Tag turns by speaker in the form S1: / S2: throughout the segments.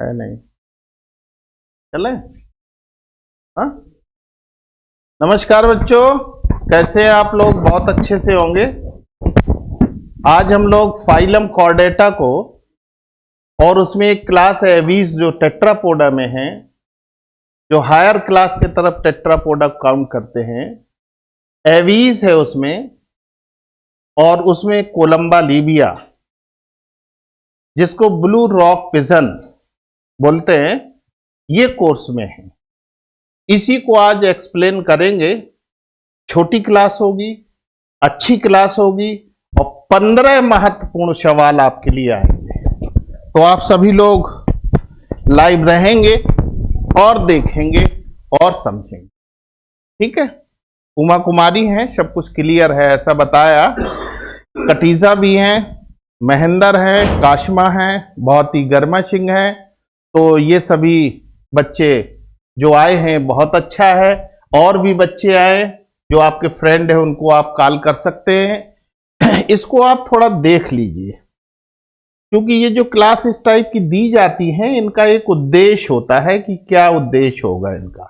S1: है नहीं, चले। हाँ, नमस्कार बच्चों, कैसे हैं आप लोग? बहुत अच्छे से होंगे। आज हम लोग फाइलम कॉर्डेटा को और उसमें एक क्लास है एवीज जो टेट्रापोडा में है, जो हायर क्लास के तरफ टेट्रापोडा काउंट करते हैं, एवीज है उसमें, और उसमें कोलंबा लीबिया जिसको ब्लू रॉक पिजन बोलते हैं, ये कोर्स में है। इसी को आज एक्सप्लेन करेंगे। छोटी क्लास होगी, अच्छी क्लास होगी और 15 महत्वपूर्ण सवाल आपके लिए आएंगे। तो आप सभी लोग लाइव रहेंगे और देखेंगे और समझेंगे, ठीक है। उमा कुमारी हैं, सब कुछ क्लियर है ऐसा बताया। कटीजा भी हैं, महेंद्र हैं, काशमा हैं, बहुत ही गर्मा सिंह है। तो ये सभी बच्चे जो आए हैं बहुत अच्छा है। और भी बच्चे आए जो आपके फ्रेंड है, उनको आप कॉल कर सकते हैं। इसको आप थोड़ा देख लीजिए, क्योंकि ये जो क्लास इस टाइप की दी जाती हैं, इनका एक उद्देश्य होता है कि क्या उद्देश्य होगा इनका।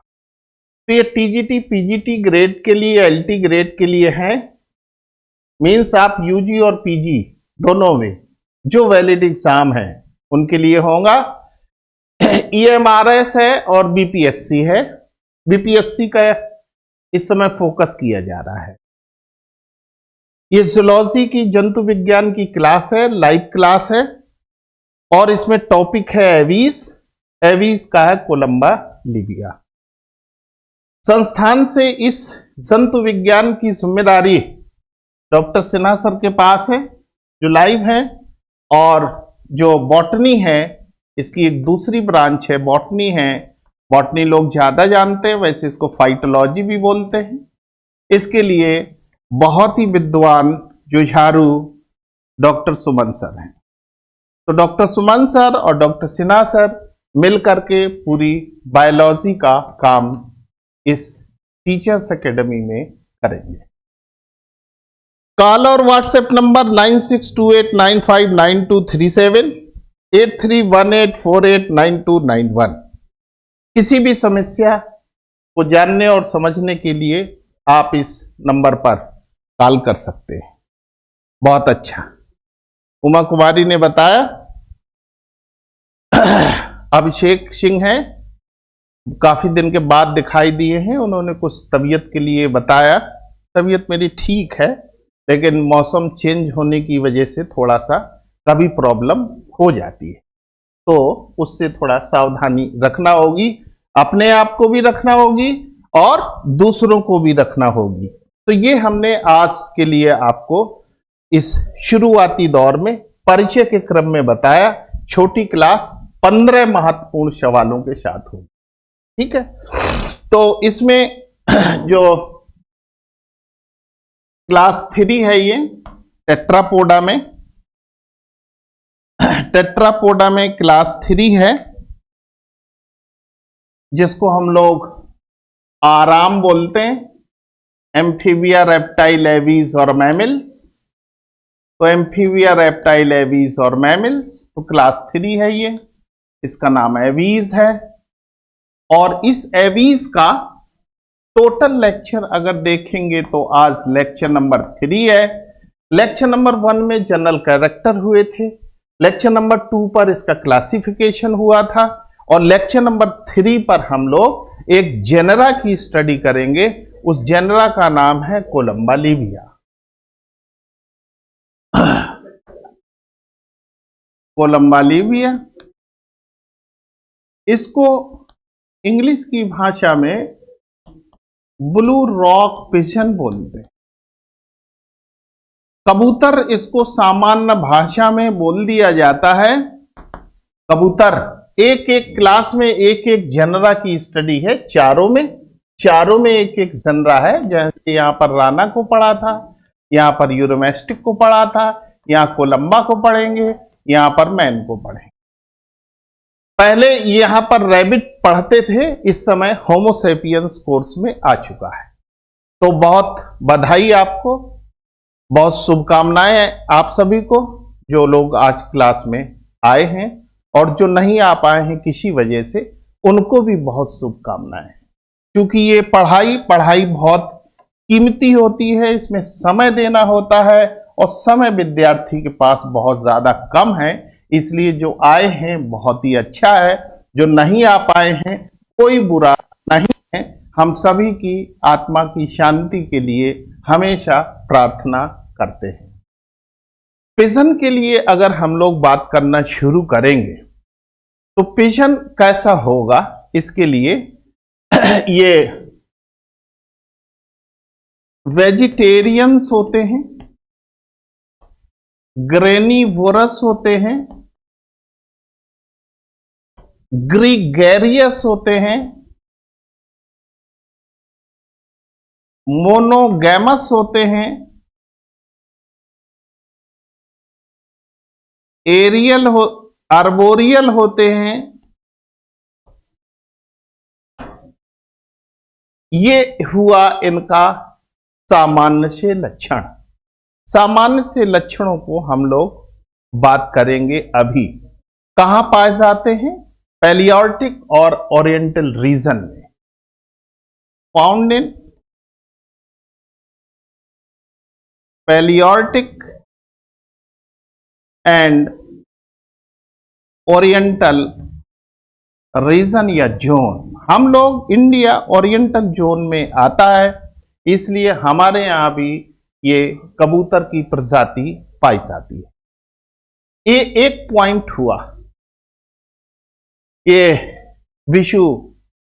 S1: तो ये टीजीटी पीजीटी ग्रेड के लिए, एलटी ग्रेड के लिए है। मीन्स आप यूजी और पीजी दोनों में जो वैलिड एग्जाम है उनके लिए होगा। ईएमआरएस है और बीपीएससी है। बीपीएससी का इस समय फोकस किया जा रहा है। ये जूलॉजी की, जंतु विज्ञान की क्लास है, लाइव क्लास है। और इसमें टॉपिक है एवीज। एवीज का है कोलंबा लीबिया। संस्थान से इस जंतु विज्ञान की जिम्मेदारी डॉक्टर सिन्हा सर के पास है जो लाइव है। और जो बॉटनी है, इसकी एक दूसरी ब्रांच है, बॉटनी है। बॉटनी लोग ज्यादा जानते हैं, वैसे इसको फाइटोलॉजी भी बोलते हैं। इसके लिए बहुत ही विद्वान जुझारू डॉक्टर सुमन सर हैं। तो डॉक्टर सुमन सर और डॉक्टर सिन्हा सर मिल करके पूरी बायोलॉजी का काम इस टीचर्स एकेडमी में करेंगे। कॉल और व्हाट्सएप नंबर 9628959237, 8318489291। किसी भी समस्या को जानने और समझने के लिए आप इस नंबर पर कॉल कर सकते हैं। बहुत अच्छा, उमा कुमारी ने बताया। अभिषेक सिंह हैं, काफी दिन के बाद दिखाई दिए हैं। उन्होंने कुछ तबीयत के लिए बताया। तबीयत मेरी ठीक है, लेकिन मौसम चेंज होने की वजह से थोड़ा सा कभी प्रॉब्लम हो जाती है, तो उससे थोड़ा सावधानी रखना होगी। अपने आप को भी रखना होगी और दूसरों को भी रखना होगी। तो ये हमने आज के लिए आपको इस शुरुआती दौर में परिचय के क्रम में बताया। छोटी क्लास 15 महत्वपूर्ण सवालों के साथ होगी, ठीक है। तो इसमें जो क्लास 3 है, ये टेट्रापोडा में, टेट्रापोडा में क्लास 3 है, जिसको हम लोग आराम बोलते हैं। एम्फीबिया, रेप्टाइल, एवीज और मैमल्स। तो एम्फीबिया, रेप्टाइल, एवीज और मैमल्स, तो क्लास 3 है ये। इसका नाम एवीज है। और इस एवीज का टोटल लेक्चर अगर देखेंगे तो आज लेक्चर नंबर 3 है। लेक्चर नंबर 1 में जनरल कैरेक्टर हुए थे। लेक्चर नंबर 2 पर इसका क्लासिफिकेशन हुआ था। और लेक्चर नंबर 3 पर हम लोग एक जेनरा की स्टडी करेंगे। उस जेनरा का नाम है कोलंबा लीबिया। कोलंबा लीबिया, इसको इंग्लिश की भाषा में ब्लू रॉक पिजन बोलते हैं। कबूतर इसको सामान्य भाषा में बोल दिया जाता है कबूतर। एक एक क्लास में एक एक जनरा की स्टडी है। चारों में एक एक जनरा है। जैसे यहां पर राना को पढ़ा था, यहां पर यूरोमेस्टिक को पढ़ा था, यहां कोलंबा को पढ़ेंगे, यहां पर मैन को पढ़ेंगे। पहले यहां पर रैबिट पढ़ते थे, इस समय होमोसेपियंस कोर्स में आ चुका है। तो बहुत बधाई आपको, बहुत शुभकामनाएं आप सभी को जो लोग आज क्लास में आए हैं। और जो नहीं आ पाए हैं किसी वजह से, उनको भी बहुत शुभकामनाएं। क्योंकि ये पढ़ाई बहुत कीमती होती है, इसमें समय देना होता है और समय विद्यार्थी के पास बहुत ज्यादा कम है। इसलिए जो आए हैं बहुत ही अच्छा है, जो नहीं आ पाए हैं कोई बुरा नहीं है। हम सभी की आत्मा की शांति के लिए हमेशा प्रार्थना करते हैं। पिजन के लिए अगर हम लोग बात करना शुरू करेंगे तो पिजन कैसा होगा, इसके लिए ये वेजिटेरियंस होते हैं, ग्रेनिवोरस होते हैं, ग्रीगेरियस होते हैं, मोनोगैमस होते हैं, आर्बोरियल होते हैं। ये हुआ इनका सामान्य से लक्षण। सामान्य से लक्षणों को हम लोग बात करेंगे अभी। कहां पाए जाते हैं? पैलियोर्टिक और ओरिएंटल रीजन में, found in palearctic and oriental region या जोन। हम लोग इंडिया ओरिएंटल जोन में आता है, इसलिए हमारे यहां भी ये कबूतर की प्रजाति पाई जाती है। ये एक पॉइंट हुआ। ये विशु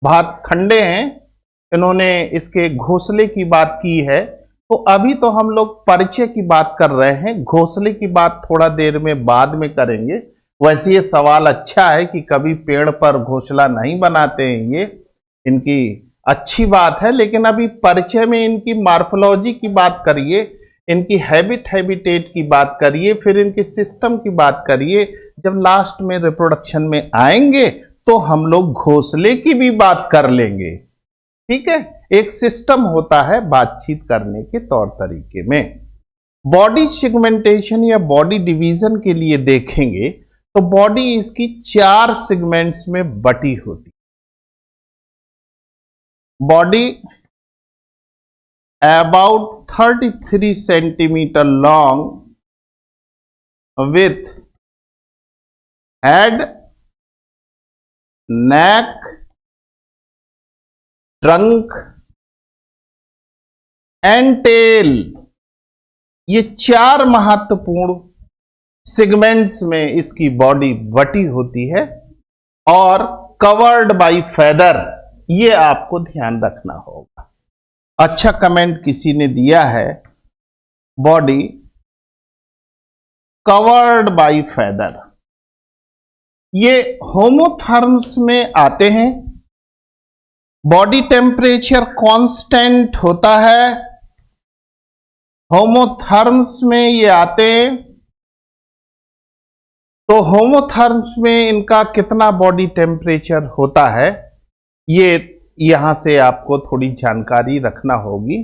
S1: भातखंडे हैं, इन्होंने इसके घोंसले की बात की है। तो अभी तो हम लोग परिचय की बात कर रहे हैं, घोंसले की बात थोड़ा देर में बाद में करेंगे। वैसे ये सवाल अच्छा है कि कभी पेड़ पर घोंसला नहीं बनाते हैं, ये इनकी अच्छी बात है। लेकिन अभी परिचय में इनकी मार्फोलॉजी की बात करिए, इनकी हैबिटेट की बात करिए, फिर इनके सिस्टम की बात करिए। जब लास्ट में रिप्रोडक्शन में आएंगे तो हम लोग घोंसले की भी बात कर लेंगे। ठीक है, एक सिस्टम होता है बातचीत करने के तौर तरीके में। बॉडी सेगमेंटेशन या बॉडी डिवीजन के लिए देखेंगे तो बॉडी इसकी 4 सेगमेंट्स में बटी होती। Body about 33 centimeter long with head, neck, trunk and tail। ये 4 महत्वपूर्ण सेगमेंट्स में इसकी बॉडी बटी होती है और कवर्ड बाय फेदर। ये आपको ध्यान रखना होगा। अच्छा कमेंट किसी ने दिया है, बॉडी कवर्ड बाय फेदर। ये होमोथर्म्स में आते हैं। बॉडी टेम्परेचर कांस्टेंट होता है, होमोथर्म्स में ये आते हैं। तो होमोथर्म्स में इनका कितना बॉडी टेम्परेचर होता है, ये यहां से आपको थोड़ी जानकारी रखना होगी।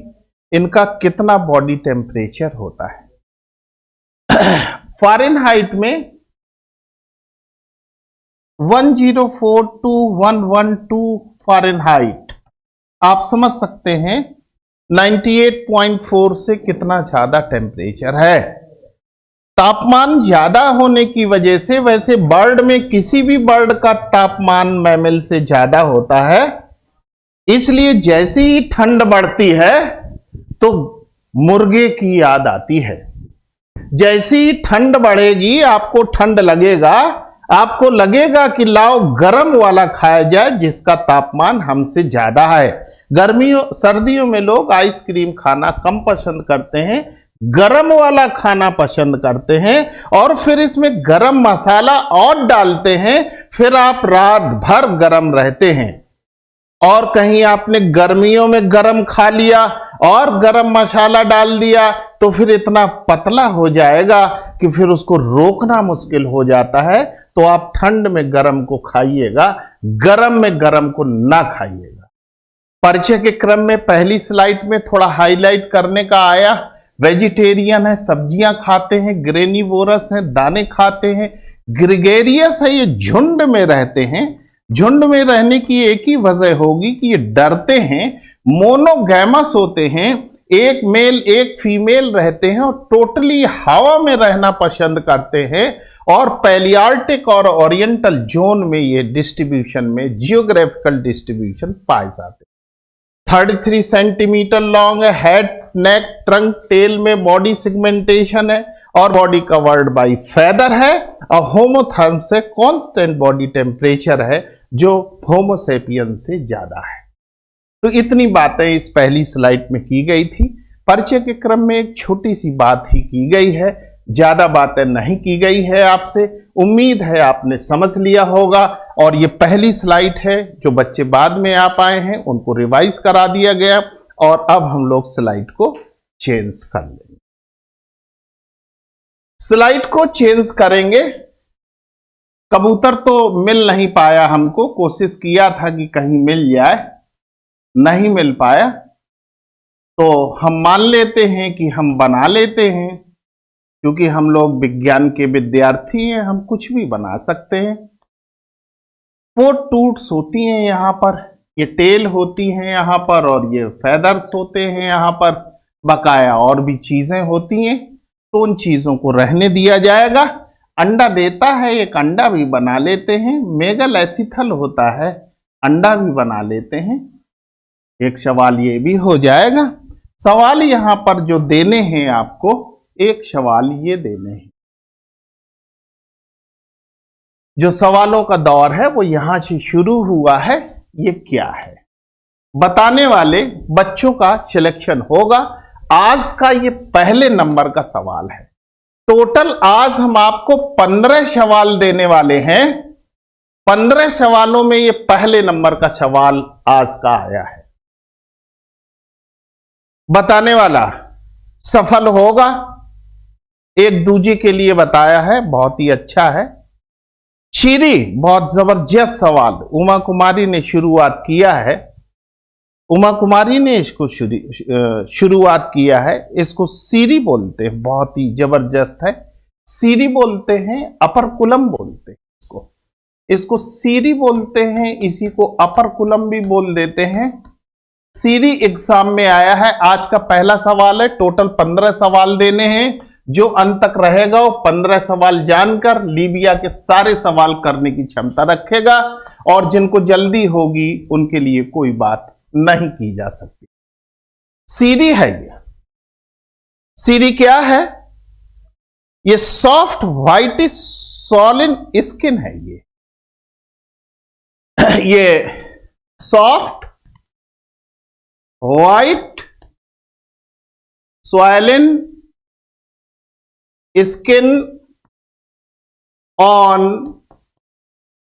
S1: इनका कितना बॉडी टेम्परेचर होता है फ़ारेनहाइट में 104 to 112 फ़ारेनहाइट। आप समझ सकते हैं 98.4 से कितना ज्यादा टेम्परेचर है। तापमान ज्यादा होने की वजह से, वैसे बर्ड में किसी भी बर्ड का तापमान मैमल से ज्यादा होता है, इसलिए जैसे ही ठंड बढ़ती है तो मुर्गे की याद आती है। जैसे ही ठंड बढ़ेगी आपको ठंड लगेगा, आपको लगेगा कि लाओ गर्म वाला खाया जाए जिसका तापमान हमसे ज्यादा है। गर्मियों सर्दियों में लोग आइसक्रीम खाना कम पसंद करते हैं, गरम वाला खाना पसंद करते हैं और फिर इसमें गरम मसाला और डालते हैं। फिर आप रात भर गरम रहते हैं। और कहीं आपने गर्मियों में गरम खा लिया और गरम मसाला डाल दिया तो फिर इतना पतला हो जाएगा कि फिर उसको रोकना मुश्किल हो जाता है। तो आप ठंड में गरम को खाइएगा, गरम में गरम को ना खाइएगा। परिचय के क्रम में पहली स्लाइड में थोड़ा हाईलाइट करने का आया, वेजिटेरियन है, सब्जियां खाते हैं, ग्रेनिवोरस हैं, दाने खाते हैं, ग्रिगेरियस है, ये झुंड में रहते हैं। झुंड में रहने की एक ही वजह होगी कि ये डरते हैं। मोनोगैमस होते हैं, एक मेल एक फीमेल रहते हैं और टोटली हवा में रहना पसंद करते हैं। और पैलियार्टिक और ओरिएंटल जोन में ये डिस्ट्रीब्यूशन में जियोग्राफिकल डिस्ट्रीब्यूशन पाए जाते हैं। 33 सेंटीमीटर लॉन्ग है, हेड, नेक, ट्रंक, टेल में बॉडी सेगमेंटेशन है और बॉडी कवर्ड बाय फेदर है। और होमोथर्म से कांस्टेंट बॉडी टेम्परेचर है जो होमोसेपियन से ज्यादा है। तो इतनी बातें इस पहली स्लाइड में की गई थी। परिचय के क्रम में एक छोटी सी बात ही की गई है, ज्यादा बातें नहीं की गई है आपसे। उम्मीद है आपने समझ लिया होगा। और ये पहली स्लाइड है, जो बच्चे बाद में आ पाए हैं उनको रिवाइज करा दिया गया। और अब हम लोग स्लाइड को चेंज कर लेंगे। स्लाइड को चेंज करेंगे। कबूतर तो मिल नहीं पाया हमको, कोशिश किया था कि कहीं मिल जाए, नहीं मिल पाया। तो हम मान लेते हैं कि हम बना लेते हैं, क्योंकि हम लोग विज्ञान के विद्यार्थी हैं, हम कुछ भी बना सकते हैं। 4 टूट्स होती हैं यहाँ पर, ये टेल होती हैं यहाँ पर और ये फेदर्स होते हैं यहाँ पर। बकाया और भी चीजें होती हैं, तो उन चीजों को रहने दिया जाएगा। अंडा देता है, एक अंडा भी बना लेते हैं। मेगल एसिथल होता है, अंडा भी बना लेते हैं। एक सवाल ये भी हो जाएगा। सवाल यहां पर जो देने हैं आपको, एक सवाल ये देने हैं। जो सवालों का दौर है वो यहां से शुरू हुआ है। ये क्या है बताने वाले बच्चों का सिलेक्शन होगा। आज का ये पहले नंबर का सवाल है। टोटल आज हम आपको 15 सवाल देने वाले हैं। 15 सवालों में ये पहले नंबर का सवाल आज का आया है। बताने वाला सफल होगा। एक दूजे के लिए बताया है, बहुत ही अच्छा है। शीरी, बहुत जबरदस्त सवाल उमा कुमारी ने शुरुआत किया है। उमा कुमारी ने इसको शुरुआत किया है। इसको सीरी बोलते हैं, बहुत ही जबरदस्त है। सीरी बोलते हैं, अपर कुलम बोलते हैं इसको सीरी बोलते हैं। इसी को अपर कुलम भी बोल देते हैं। सीरी एग्जाम में आया है। आज का पहला सवाल है। टोटल 15 सवाल देने हैं। जो अंत तक रहेगा वो 15 सवाल जानकर लीबिया के सारे सवाल करने की क्षमता रखेगा। और जिनको जल्दी होगी उनके लिए कोई बात नहीं की जा सकती। सीरी है ये। सीरी क्या है? ये सॉफ्ट व्हाइट सॉलिन स्किन है। ये सॉफ्ट व्हाइट सॉलिन स्किन ऑन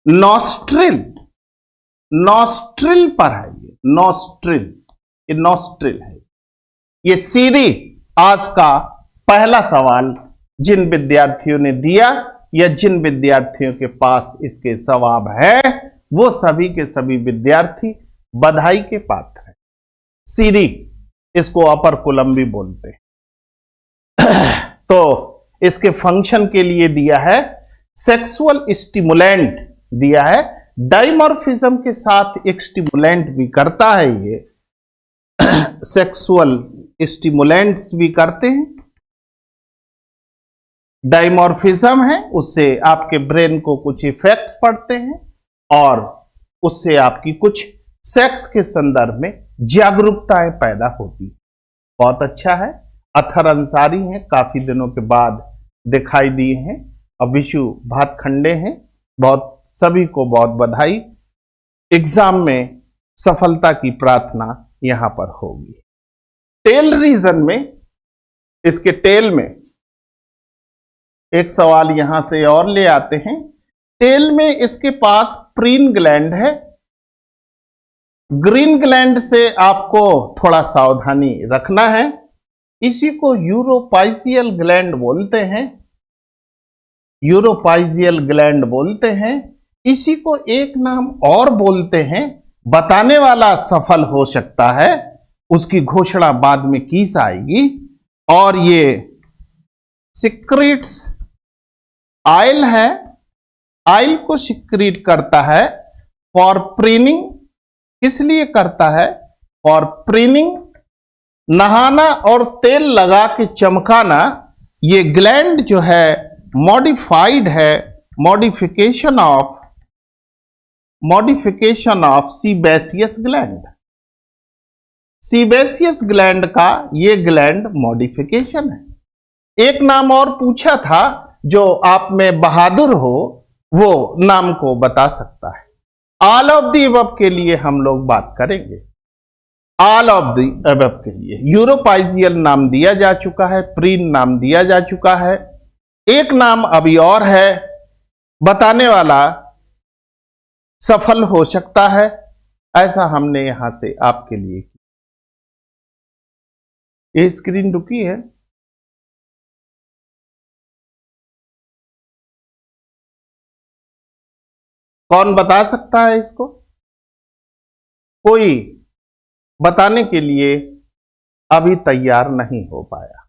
S1: नॉस्ट्रिल। नॉस्ट्रिल पर है ये। नॉस्ट्रिल, ये नॉस्ट्रिल है। ये सीरी आज का पहला सवाल जिन विद्यार्थियों ने दिया या जिन विद्यार्थियों के पास इसके जवाब है, वो सभी के सभी विद्यार्थी बधाई के पात्र हैं। सीरी, इसको अपर कुलम भी बोलते हैं। तो इसके फंक्शन के लिए दिया है सेक्सुअल स्टिमुलेंट दिया है। डाइमॉर्फिज्म के साथ एक स्टिमुलेंट भी करता है ये। सेक्सुअल स्टिमुलेंट्स भी करते हैं। डाइमॉर्फिज्म है, उससे आपके ब्रेन को कुछ इफेक्ट्स पड़ते हैं और उससे आपकी कुछ सेक्स के संदर्भ में जागरूकताएं पैदा होती है। बहुत अच्छा है। अथर अंसारी हैं, काफी दिनों के बाद दिखाई दिए हैं। अब विशु भातखंडे हैं। बहुत सभी को बहुत बधाई। एग्जाम में सफलता की प्रार्थना यहां पर होगी। टेल रीजन में, इसके टेल में एक सवाल यहां से और ले आते हैं। टेल में इसके पास प्रीन ग्लैंड है। ग्रीन ग्लैंड से आपको थोड़ा सावधानी रखना है। इसी को यूरोपाइजियल ग्लैंड बोलते हैं। यूरोपाइजियल ग्लैंड बोलते हैं। इसी को एक नाम और बोलते हैं। बताने वाला सफल हो सकता है, उसकी घोषणा बाद में की जाएगी। और ये सिक्रेट्स आयल है आइल को सिक्रीट करता है फॉर प्रीनिंग। किस लिए करता है? For preening. नहाना और तेल लगा के चमकाना, ये ग्लैंड जो है मॉडिफाइड है, modification of sebaceous gland. Sebaceous gland का ये ग्लैंड मॉडिफिकेशन है। एक नाम और पूछा था, जो आप में बहादुर हो वो नाम को बता सकता है। ऑल ऑफ द अबव के लिए हम लोग बात करेंगे। ऑल ऑफ द अबव के लिए यूरोपाइजियल नाम दिया जा चुका है, प्रीन नाम दिया जा चुका है। एक नाम अभी और है, बताने वाला सफल हो सकता है, ऐसा हमने यहां से आपके लिए किया। ये स्क्रीन रुकी है। कौन बता सकता है इसको? कोई बताने के लिए अभी तैयार नहीं हो पाया।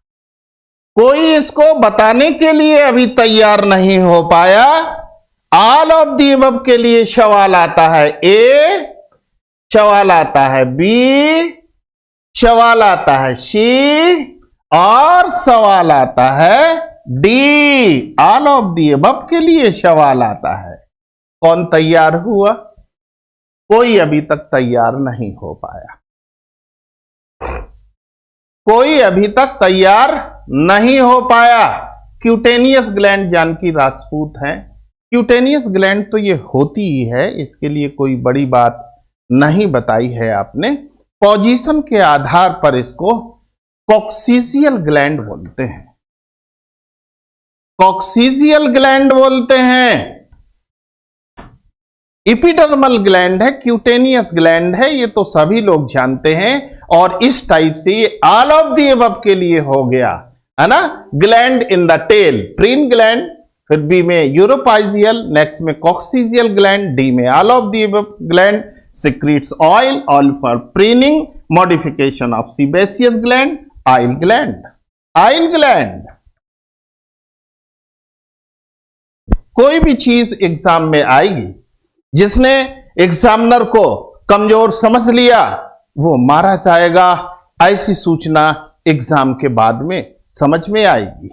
S1: कोई इसको बताने के लिए अभी तैयार नहीं हो पाया। ऑल ऑफ द अबव के लिए सवाल आता है ए, सवाल आता है बी, सवाल आता है सी और सवाल आता है D. All of the above के लिए सवाल आता है। कौन तैयार हुआ? कोई अभी तक तैयार नहीं हो पाया। कोई अभी तक तैयार नहीं हो पाया। क्यूटेनियस ग्लैंड जानकी राजपूत हैं। क्यूटेनियस ग्लैंड तो ये होती ही है, इसके लिए कोई बड़ी बात नहीं बताई है आपने। पोजीशन के आधार पर इसको कॉक्सीजियल ग्लैंड बोलते हैं। कॉक्सीजियल ग्लैंड बोलते हैं। एपिडर्मल ग्लैंड है, क्यूटेनियस ग्लैंड है, ये तो सभी लोग जानते हैं। और इस टाइप से ये ऑल ऑफ द अबव के लिए हो गया, है ना। Gland in the tail, preen gland, फिर बी में यूरोपाइजियल, नेक्स्ट में कॉक्सीजियल ग्लैंड, डी में all of the above gland, secretes oil, all for preening, modification of sebaceous gland, oil gland. Oil gland कोई भी चीज एग्जाम में आएगी, जिसने एग्जामिनर को कमजोर समझ लिया वो मारा जाएगा। ऐसी सूचना एग्जाम के बाद में समझ में आएगी।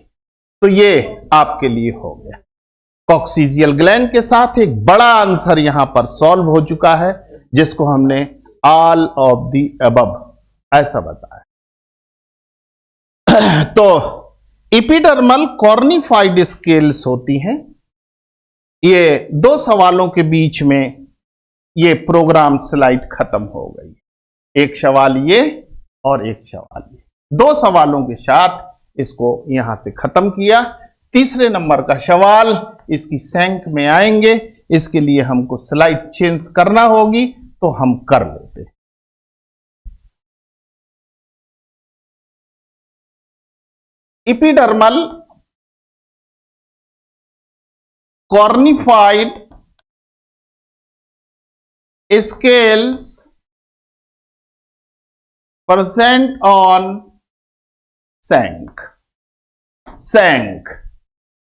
S1: तो ये आपके लिए हो गया। कॉक्सीजियल ग्लैंड के साथ एक बड़ा आंसर यहां पर सॉल्व हो चुका है, जिसको हमने ऑल ऑफ द अबव ऐसा बताया। तो एपिडर्मल कॉर्निफाइड स्केल्स होती हैं। ये दो सवालों के बीच में ये प्रोग्राम स्लाइड खत्म हो गई। एक सवाल ये और एक सवाल ये, दो सवालों के साथ इसको यहां से खत्म किया। तीसरे नंबर का सवाल इसकी सैंक में आएंगे, इसके लिए हमको स्लाइड चेंज करना होगी, तो हम कर लेते। Epidermal cornified scales present on सैंक। सैंक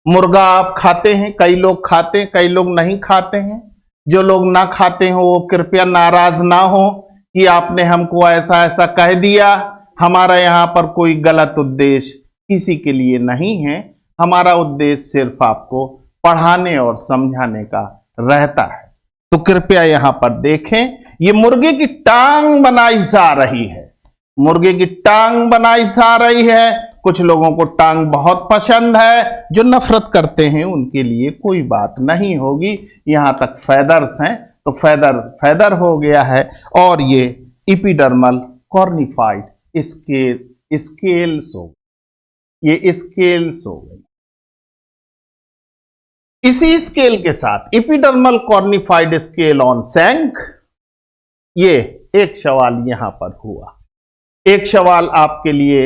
S1: मुर्गा आप खाते हैं, कई लोग खाते हैं, कई लोग नहीं खाते हैं। जो लोग ना खाते हो वो कृपया नाराज ना हो कि आपने हमको ऐसा ऐसा कह दिया। हमारा यहां पर कोई गलत उद्देश्य किसी के लिए नहीं है। हमारा उद्देश्य सिर्फ आपको पढ़ाने और समझाने का रहता है। तो कृपया यहां पर देखें, ये मुर्गे की टांग बनाई जा रही है। मुर्गे की टांग बनाई जा रही है। कुछ लोगों को टांग बहुत पसंद है, जो नफरत करते हैं उनके लिए कोई बात नहीं होगी। यहां तक फेदर्स हैं तो फेदर हो गया है। और ये एपिडर्मल कॉर्निफाइड स्केल्स हो, ये स्केल्स हो गई। इसी स्केल के साथ एपिडर्मल कॉर्निफाइड स्केल ऑन सैंक, ये एक सवाल यहां पर हुआ। एक सवाल आपके लिए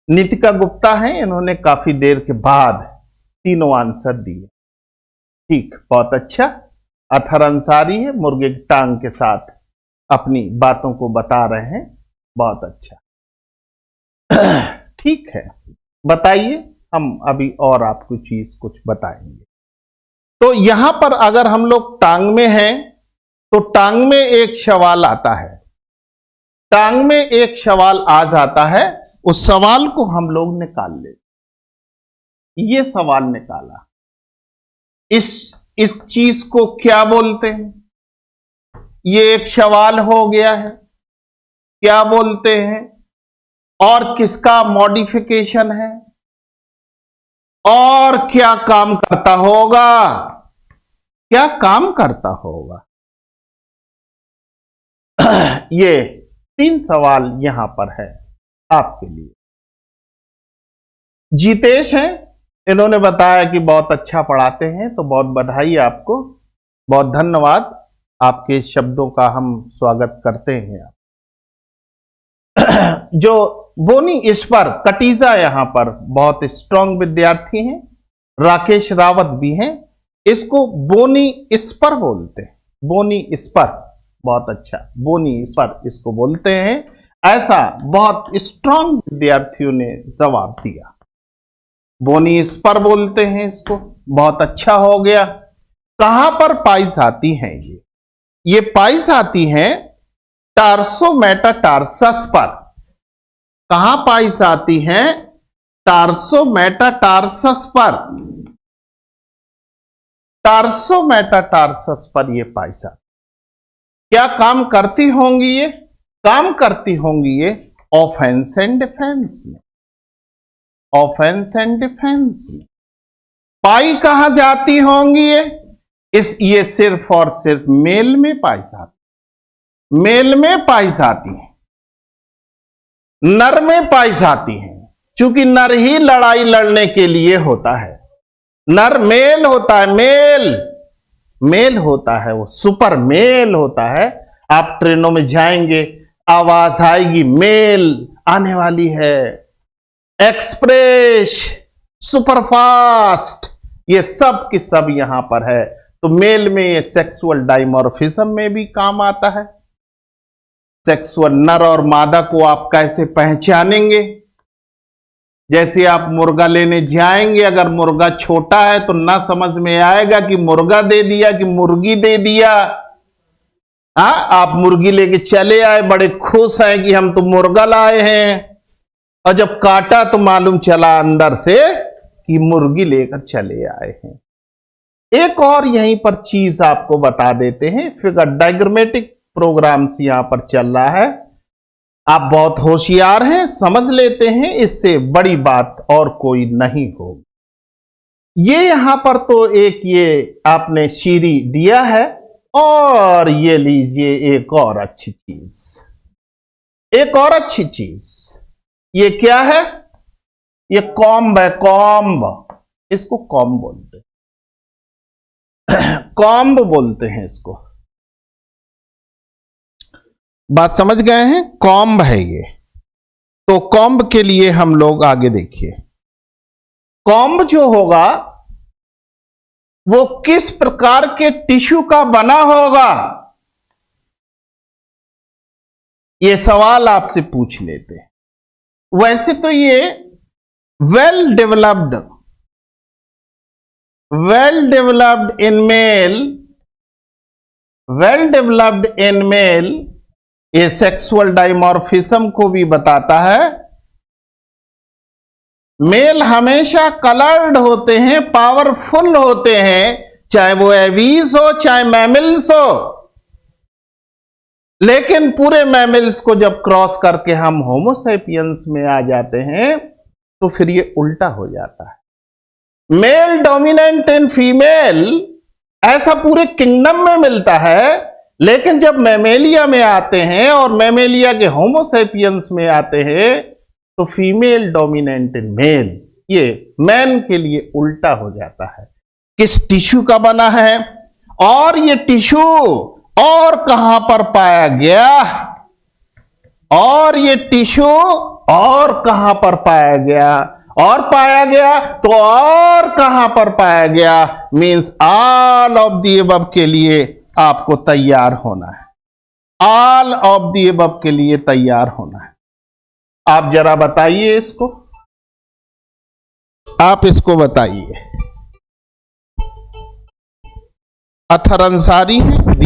S1: नितिका गुप्ता हैं, इन्होंने काफी देर के बाद तीनों आंसर दिए। ठीक, बहुत अच्छा। अथर अंसारी है, मुर्गे की टांग के साथ अपनी बातों को बता रहे हैं, बहुत अच्छा। ठीक है, बताइए, हम अभी और आपको चीज कुछ बताएंगे। तो यहां पर अगर हम लोग टांग में हैं तो टांग में एक सवाल आता है, टांग में एक सवाल आ जाता है, उस सवाल को हम लोग निकाल लेते। ये सवाल निकाला, इस चीज को क्या बोलते हैं? ये एक सवाल हो गया है, क्या बोलते हैं और किसका मॉडिफिकेशन है और क्या काम करता होगा, क्या काम करता होगा। ये 3 सवाल यहां पर है आपके लिए। जितेश हैं, इन्होंने बताया कि बहुत अच्छा पढ़ाते हैं, तो बहुत बधाई आपको, बहुत धन्यवाद, आपके शब्दों का हम स्वागत करते हैं। जो बोनी इस पर कटीजा यहां पर बहुत स्ट्रांग विद्यार्थी हैं, राकेश रावत भी हैं, इसको बोनी इस पर बोलते हैं, बोनी इस पर, बहुत अच्छा, बोनी इस पर इसको बोलते हैं। ऐसा बहुत स्ट्रांग विद्यार्थियों ने जवाब दिया, बोनी इस पर बोलते हैं इसको, बहुत अच्छा हो गया। कहां पर पाई जाती हैं ये पाई जाती हैं टार्सो मेटाटार्सस पर। कहां पाई जाती हैं? टार्सो मेटाटार्सस पर, टार्सो मेटाटार्सस पर ये पाई जाती। क्या काम करती होंगी ये? काम करती होंगी ये ऑफेंस एंड डिफेंस में, ऑफेंस एंड डिफेंस में। पाई कहां जाती होंगी ये सिर्फ और सिर्फ मेल में पाई जाती, मेल में पाई जाती है, नर में पाई जाती हैं, क्योंकि नर ही लड़ाई लड़ने के लिए होता है। नर मेल होता है, मेल होता है, वो सुपर मेल होता है। आप ट्रेनों में जाएंगे, आवाज आएगी, मेल आने वाली है, एक्सप्रेस, सुपरफास्ट, ये सब की सब यहां पर है। तो मेल में ये सेक्सुअल डाइमॉर्फिज्म में भी काम आता है। सेक्सुअल नर और मादा को आप कैसे पहचानेंगे? जैसे आप मुर्गा लेने जाएंगे, अगर मुर्गा छोटा है तो ना समझ में आएगा कि मुर्गा दे दिया कि मुर्गी दे दिया। हाँ, आप मुर्गी लेके चले आए, बड़े खुश हैं कि हम तो मुर्गा लाए हैं, और जब काटा तो मालूम चला अंदर से कि मुर्गी लेकर चले आए हैं। एक और यहीं पर चीज आपको बता देते हैं, फिगर डायग्रामेटिक प्रोग्राम्स यहां पर चल रहा है, आप बहुत होशियार हैं, समझ लेते हैं, इससे बड़ी बात और कोई नहीं होगी। ये यहां पर तो एक ये आपने शीरी दिया है, और ये लीजिए एक और अच्छी चीज, एक और अच्छी चीज, ये क्या है? ये कॉम्ब है, कॉम्ब, इसको कॉम्ब बोलते हैं, कॉम्ब बोलते हैं इसको। बात समझ गए हैं? कॉम्ब है ये। तो कॉम्ब के लिए हम लोग आगे देखिए, कॉम्ब जो होगा वो किस प्रकार के टिश्यू का बना होगा, ये सवाल आपसे पूछ लेते हैं। वैसे तो ये वेल डेवलप्ड इन मेल, ये सेक्सुअल डाइमॉर्फिज्म को भी बताता है। मेल हमेशा कलर्ड होते हैं, पावरफुल होते हैं, चाहे वो एवीज हो चाहे मैमल्स हो। लेकिन पूरे मैमल्स को जब क्रॉस करके हम होमोसेपियंस में आ जाते हैं तो फिर ये उल्टा हो जाता है। मेल डोमिनेंट इन फीमेल, ऐसा पूरे किंगडम में मिलता है, लेकिन जब मैमेलिया में आते हैं और मैमेलिया के होमोसेपियंस में आते हैं तो फीमेल डोमिनेंट इन मेल, ये मैन के लिए उल्टा हो जाता है। किस टिश्यू का बना है, और ये टिश्यू और कहां पर पाया गया, और ये टिश्यू और कहां पर पाया गया, और पाया गया तो और कहां पर पाया गया, means all of the above के लिए आपको तैयार होना है, ऑल ऑफ द अबव के लिए तैयार होना है। आप जरा बताइए इसको, आप इसको बताइए। अथर अंसारी हैं।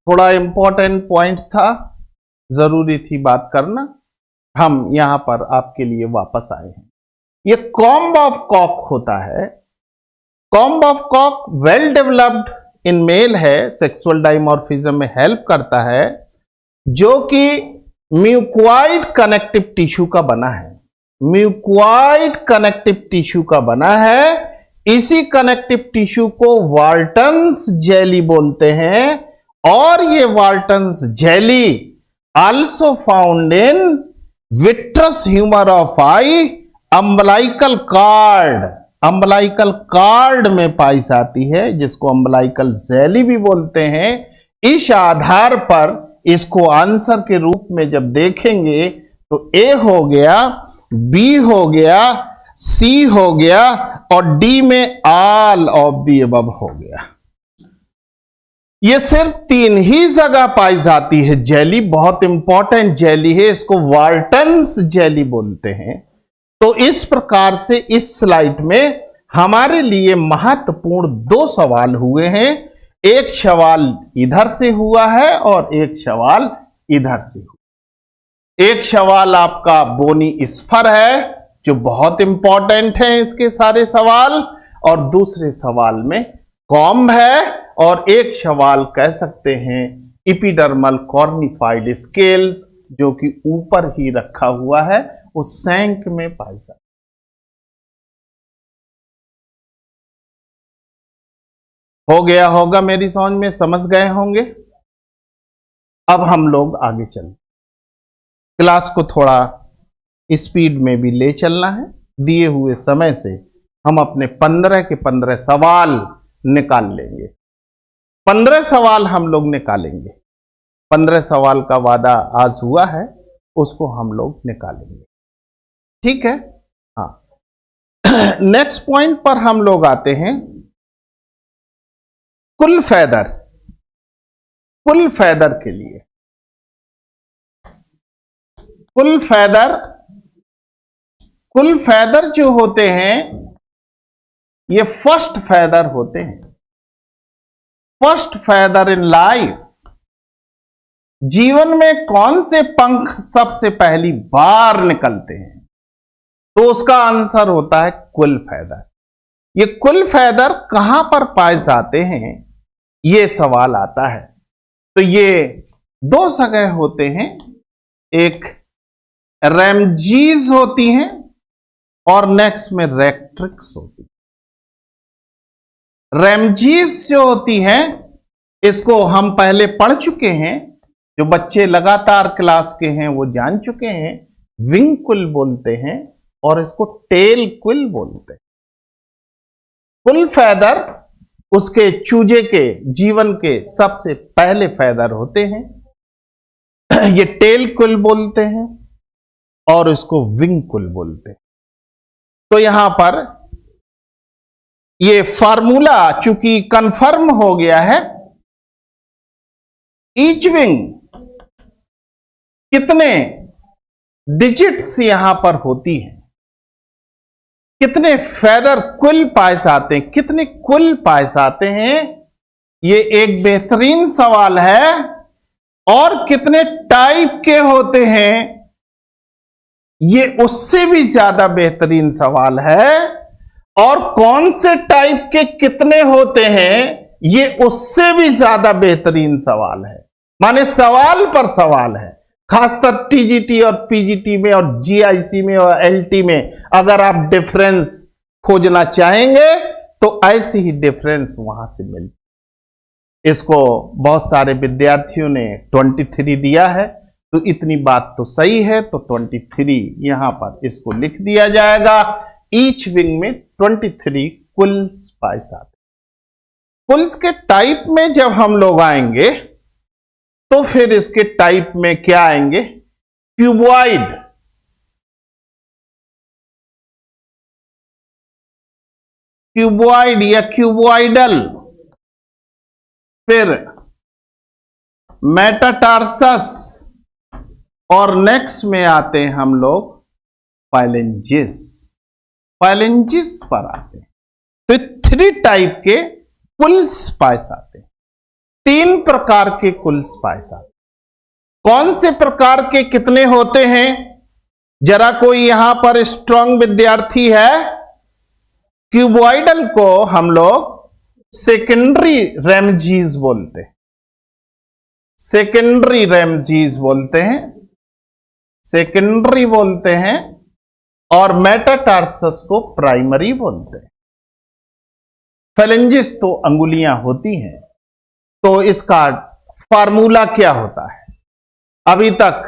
S1: थोड़ा इंपॉर्टेंट पॉइंट्स था, जरूरी थी बात करना, हम यहां पर आपके लिए वापस आए हैं। ये कॉम्ब ऑफ कॉक होता है। Comb of cock well developed in male है, सेक्सुअल डाइमॉर्फिज्म में हेल्प करता है, जो कि म्यूक्वाइड कनेक्टिव टिश्यू का बना है। म्यूक्वाइड कनेक्टिव टिश्यू का बना है। इसी कनेक्टिव टिश्यू को वाल्टन्स जेली बोलते हैं, और ये Wharton's jelly also found in vitreous humour of eye, umbilical cord, umbilical cord में पाई जाती है, जिसको अम्बलाइकल जेली भी बोलते हैं। इस आधार पर इसको आंसर के रूप में जब देखेंगे तो ए हो गया, बी हो गया, सी हो गया, और डी में ऑल ऑफ दी अबव हो गया। ये सिर्फ 3 ही जगह पाई जाती है। जेली बहुत इंपॉर्टेंट जेली है, इसको वाल्टन्स जेली बोलते हैं। तो इस प्रकार से इस स्लाइड में हमारे लिए महत्वपूर्ण 2 सवाल हुए हैं। एक सवाल इधर से हुआ है और एक सवाल इधर से हुआ। एक सवाल आपका बोनी स्फर है, जो बहुत इंपॉर्टेंट है इसके सारे सवाल, और दूसरे सवाल में कॉम्ब है, और एक सवाल कह सकते हैं इपिडर्मल कॉर्निफाइड स्केल्स, जो कि ऊपर ही रखा हुआ है, वो सैंक में पाई जाती है। हो गया होगा मेरी समझ में, समझ गए होंगे। अब हम लोग आगे चलें। क्लास को थोड़ा स्पीड में भी ले चलना है। दिए हुए समय से हम अपने 15 के 15 सवाल निकाल लेंगे। 15 सवाल हम लोग निकालेंगे। 15 सवाल का वादा आज हुआ है, उसको हम लोग निकालेंगे। ठीक है, हाँ। नेक्स्ट पॉइंट पर हम लोग आते हैं। कुल फैदर, कुल फैदर के लिए, कुल फैदर, कुल फैदर जो होते हैं ये फर्स्ट फैदर होते हैं। फर्स्ट फेदर इन लाइफ, जीवन में कौन से पंख सबसे पहली बार निकलते हैं? तो उसका आंसर होता है क्विल फेदर। ये क्विल फेदर कहां पर पाए जाते हैं, ये सवाल आता है। तो ये दो जगह होते हैं, एक रैमजीज होती हैं और नेक्स्ट में रेक्ट्रिक्स होती है। रैमजीज जो होती हैं, इसको हम पहले पढ़ चुके हैं, जो बच्चे लगातार क्लास के हैं वो जान चुके हैं। विंग क्विल बोलते हैं और इसको टेल क्विल बोलते हैं। क्विल फेदर उसके चूजे के जीवन के सबसे पहले फेदर होते हैं, ये टेल क्विल बोलते हैं और इसको विंग क्विल बोलते हैं। तो यहां पर ये फार्मूला चूंकि कंफर्म हो गया है, ईच विंग कितने डिजिट्स यहां पर होती हैं, कितने फेदर क्विल पाए जाते हैं, कितने क्विल पाए जाते हैं, ये एक बेहतरीन सवाल है। और कितने टाइप के होते हैं, ये उससे भी ज्यादा बेहतरीन सवाल है। और कौन से टाइप के कितने होते हैं, ये उससे भी ज्यादा बेहतरीन सवाल है। माने सवाल पर सवाल है। खासकर टीजीटी और पीजीटी में और जीआईसी में और एलटी में अगर आप डिफरेंस खोजना चाहेंगे तो ऐसे ही डिफरेंस वहां से मिल। इसको बहुत सारे विद्यार्थियों ने 23 दिया है, तो इतनी बात तो सही है, तो 23 यहां पर इसको लिख दिया जाएगा। ईच विंग में 23 कुल्स पाए जाते। कुल्स के टाइप में जब हम लोग आएंगे तो फिर इसके टाइप में क्या आएंगे, क्यूबॉइड, क्यूबॉइड या क्यूबॉइडल, फिर मेटाटार्सस और नेक्स्ट में आते हैं हम लोग फाइलेंजिस। फाइलेंजिस पर आते हैं। तो 3 टाइप के कुल्स पाए जाते हैं, 3 प्रकार के कुल्स पाए जाते। कौन से प्रकार के कितने होते हैं, जरा कोई यहां पर स्ट्रांग विद्यार्थी है? क्यूबॉइडल को हम लोग सेकेंडरी रैमजीज बोलते हैं, सेकेंडरी रैमजीज बोलते हैं, सेकेंडरी बोलते हैं। और मेटाटार्सस को प्राइमरी बोलते हैं। फेलेंजिस तो अंगुलियां होती हैं। तो इसका फार्मूला क्या होता है? अभी तक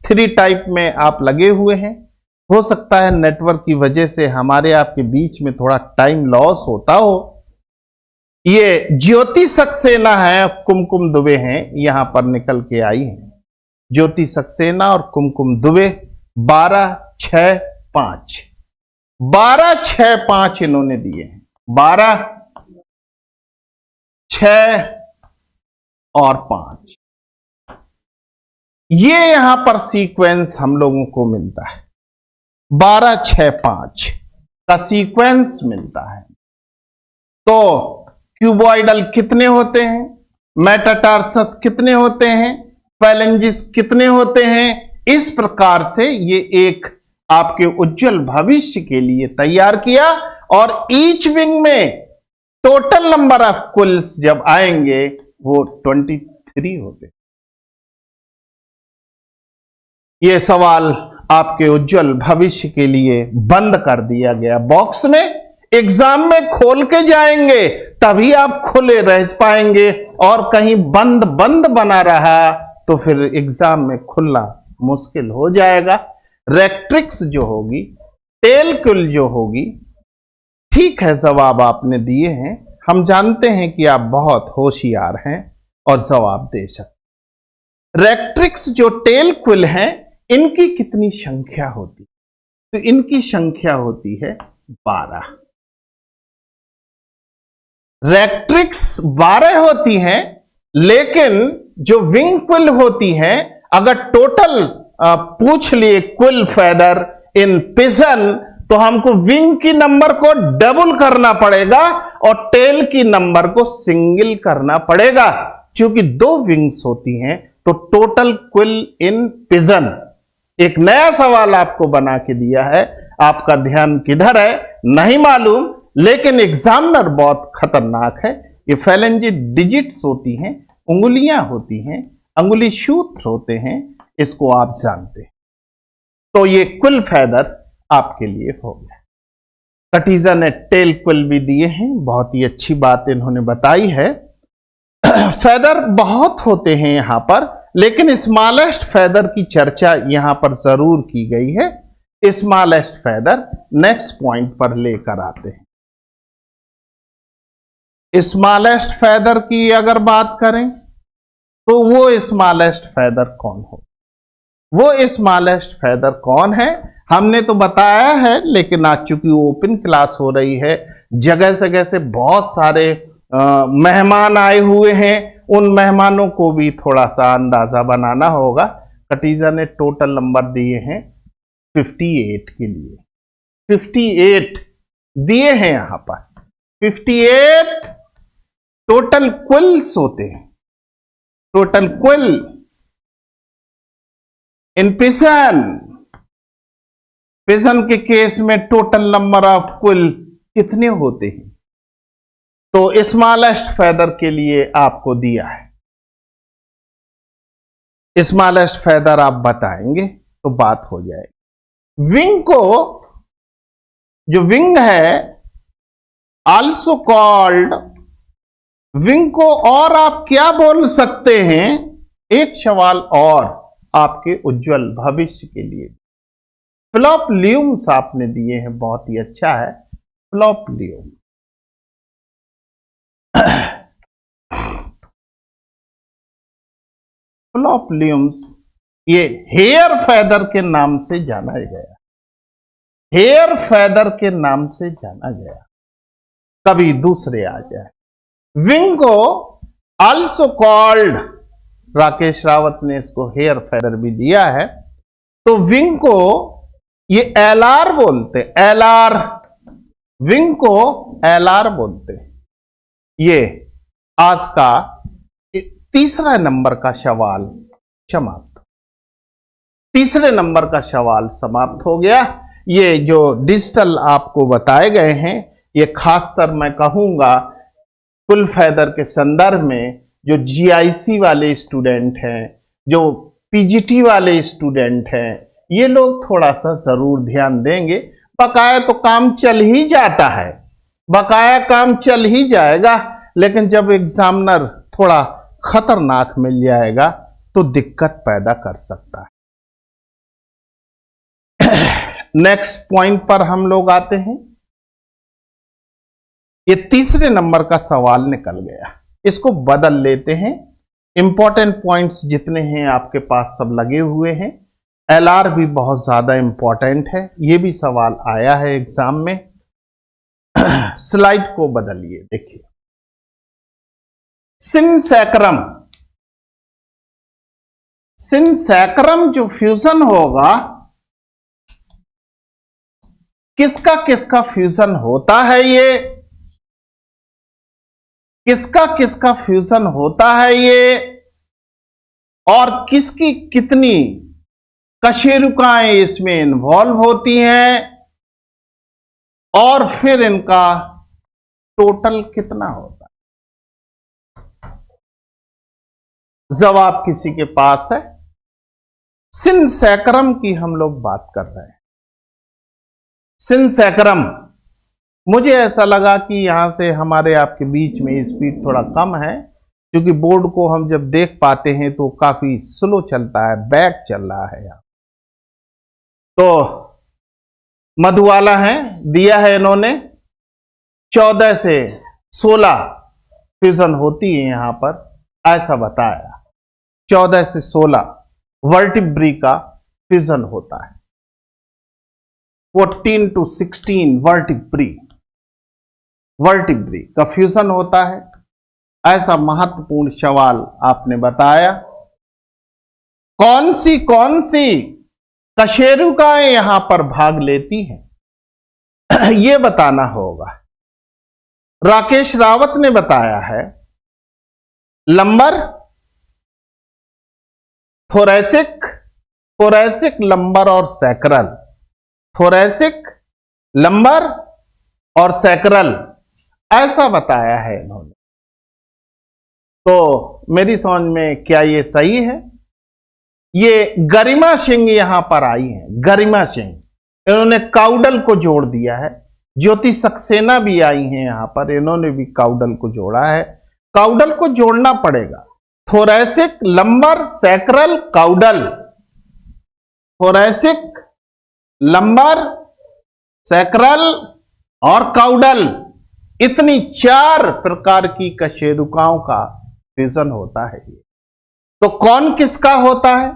S1: 3 टाइप में आप लगे हुए हैं। हो सकता है नेटवर्क की वजह से हमारे आपके बीच में थोड़ा टाइम लॉस होता हो। ये ज्योति सक्सेना है, कुमकुम दुबे हैं, यहां पर निकल के आई हैं। ज्योति सक्सेना और कुमकुम दुबे 12-6-5, 12-6-5 इन्होंने दिए हैं। 12, 6 और 5, ये यहां पर सीक्वेंस हम लोगों को मिलता है। 12-6-5 का सीक्वेंस मिलता है। तो क्यूबॉइडल कितने होते हैं, मेटाटार्सस कितने होते हैं, फेलेंजिस कितने होते हैं, इस प्रकार से ये एक आपके उज्जवल भविष्य के लिए तैयार किया। और ईच विंग में टोटल नंबर ऑफ कुल्स जब आएंगे वो 23 होते। ये सवाल आपके उज्जवल भविष्य के लिए बंद कर दिया गया बॉक्स में। एग्जाम में खोल के जाएंगे तभी आप खुले रह पाएंगे, और कहीं बंद बंद बना रहा तो फिर एग्जाम में खुलना मुश्किल हो जाएगा। रेक्ट्रिक्स जो होगी, टेल क्विल जो होगी, ठीक है जवाब आपने दिए हैं। हम जानते हैं कि आप बहुत होशियार हैं और जवाब दे सकते। रेक्ट्रिक्स जो टेल क्विल हैं, इनकी कितनी संख्या होती? तो इनकी संख्या होती है 12। रेक्ट्रिक्स 12 होती हैं, लेकिन जो विंग क्विल होती हैं, अगर टोटल पूछ लिए क्विल फेदर इन पिजन, तो हमको विंग की नंबर को डबल करना पड़ेगा और टेल की नंबर को सिंगल करना पड़ेगा। क्योंकि दो विंग्स होती हैं तो टोटल क्विल इन पिजन। एक नया सवाल आपको बना के दिया है, आपका ध्यान किधर है नहीं मालूम, लेकिन एग्जामिनर बहुत खतरनाक है। ये फेलेंजी डिजिट्स होती हैं, उंगलियां होती हैं, अंगुली सूत्र होते हैं, इसको आप जानते हैं। तो ये क्विल फेदर आपके लिए हो गया। कटीजा ने टेल क्विल भी दिए हैं, बहुत ही अच्छी बात इन्होंने बताई है। फेदर बहुत होते हैं यहां पर, लेकिन स्मॉलेस्ट फेदर की चर्चा यहां पर जरूर की गई है। स्मॉलेस्ट फेदर नेक्स्ट पॉइंट पर लेकर आते हैं। स्मॉलेस्ट फेदर की अगर बात करें तो वो स्मॉलेस्ट फेदर कौन हो, वो स्मॉलेस्ट फेदर कौन है हमने तो बताया है, लेकिन आज चूंकि ओपन क्लास हो रही है, जगह जगह से बहुत सारे मेहमान आए हुए हैं, उन मेहमानों को भी थोड़ा सा अंदाजा बनाना होगा। कटीजा ने टोटल नंबर दिए हैं 58 के लिए, 58 दिए हैं यहां पर। 58 टोटल क्विल्स होते हैं, टोटल क्विल इन पिजन। पिजन के केस में टोटल नंबर ऑफ क्विल कितने होते हैं, तो स्मॉलेस्ट फेदर के लिए आपको दिया है। स्मॉलेस्ट फेदर आप बताएंगे तो बात हो जाएगी। विंग को, जो विंग है आल्सो कॉल्ड, विंग को और आप क्या बोल सकते हैं, एक सवाल और आपके उज्जवल भविष्य के लिए। फ्लोपल्यूम्स आपने दिए हैं, बहुत ही अच्छा है। फ्लोपल्यूम फ्लोपल्यूम्स ये हेयर फेदर के नाम से जाना गया, हेयर फेदर के नाम से जाना गया, कभी दूसरे आ जाए। विंग को आल्सो कॉल्ड, राकेश रावत ने इसको हेयर फेदर भी दिया है, तो विंग को ये एलआर बोलते, एलआर, विंग को एलआर बोलते। ये आज का तीसरा नंबर का सवाल समाप्त, तीसरे नंबर का सवाल समाप्त हो गया। ये जो डिजिटल आपको बताए गए हैं, ये खासकर मैं कहूंगा क्विल फेदर के संदर्भ में जो जीआईसी वाले स्टूडेंट हैं, जो पीजीटी वाले स्टूडेंट हैं, ये लोग थोड़ा सा जरूर ध्यान देंगे। बकाया तो काम चल ही जाता है, बकाया काम चल ही जाएगा, लेकिन जब एग्जामिनर थोड़ा खतरनाक मिल जाएगा तो दिक्कत पैदा कर सकता है। नेक्स्ट पॉइंट पर हम लोग आते हैं। ये तीसरे नंबर का सवाल निकल गया, इसको बदल लेते हैं। इंपॉर्टेंट पॉइंट्स जितने हैं आपके पास सब लगे हुए हैं। एलआर भी बहुत ज्यादा इंपॉर्टेंट है, ये भी सवाल आया है एग्जाम में। स्लाइड को बदलिए, देखिए। सिनसैक्रम, सिनसैक्रम जो फ्यूजन होगा, किसका किसका फ्यूजन होता है, ये किसका किसका फ्यूजन होता है ये, और किसकी कितनी कशेरुकाएं इसमें इन्वॉल्व होती हैं, और फिर इनका टोटल कितना होता है। जवाब किसी के पास है? सिनसैक्रम की हम लोग बात कर रहे हैं। सिनसैक्रम, मुझे ऐसा लगा कि यहां से हमारे आपके बीच में स्पीड थोड़ा कम है, क्योंकि बोर्ड को हम जब देख पाते हैं तो काफी स्लो चलता है, बैक चल रहा है यहाँ। तो मधुवाला है, दिया है इन्होंने 14 से 16 फ्यूजन होती है यहां पर, ऐसा बताया। 14 से 16 वर्टिब्री का फ्यूजन होता है। 14 to 16 वर्टिब्री का फ्यूजन होता है, ऐसा महत्वपूर्ण सवाल आपने बताया। कौन सी कशेरुकाएं यहां पर भाग लेती हैं? ये बताना होगा। राकेश रावत ने बताया है लंबर थोरैसिक, थोरैसिक लंबर और सैक्रल, थोरैसिक लंबर और सैक्रल, ऐसा बताया है इन्होंने। तो मेरी समझ में क्या ये सही है? ये गरिमा सिंह यहां पर आई हैं, गरिमा सिंह, इन्होंने काउडल को जोड़ दिया है। ज्योति सक्सेना भी आई हैं यहां पर, इन्होंने भी काउडल को जोड़ा है। काउडल को जोड़ना पड़ेगा। Thoracic lumbar sacral caudal, thoracic lumbar sacral और काउडल, इतनी 4 प्रकार की कशेरुकाओं का फ्यूजन होता है। तो कौन किसका होता है,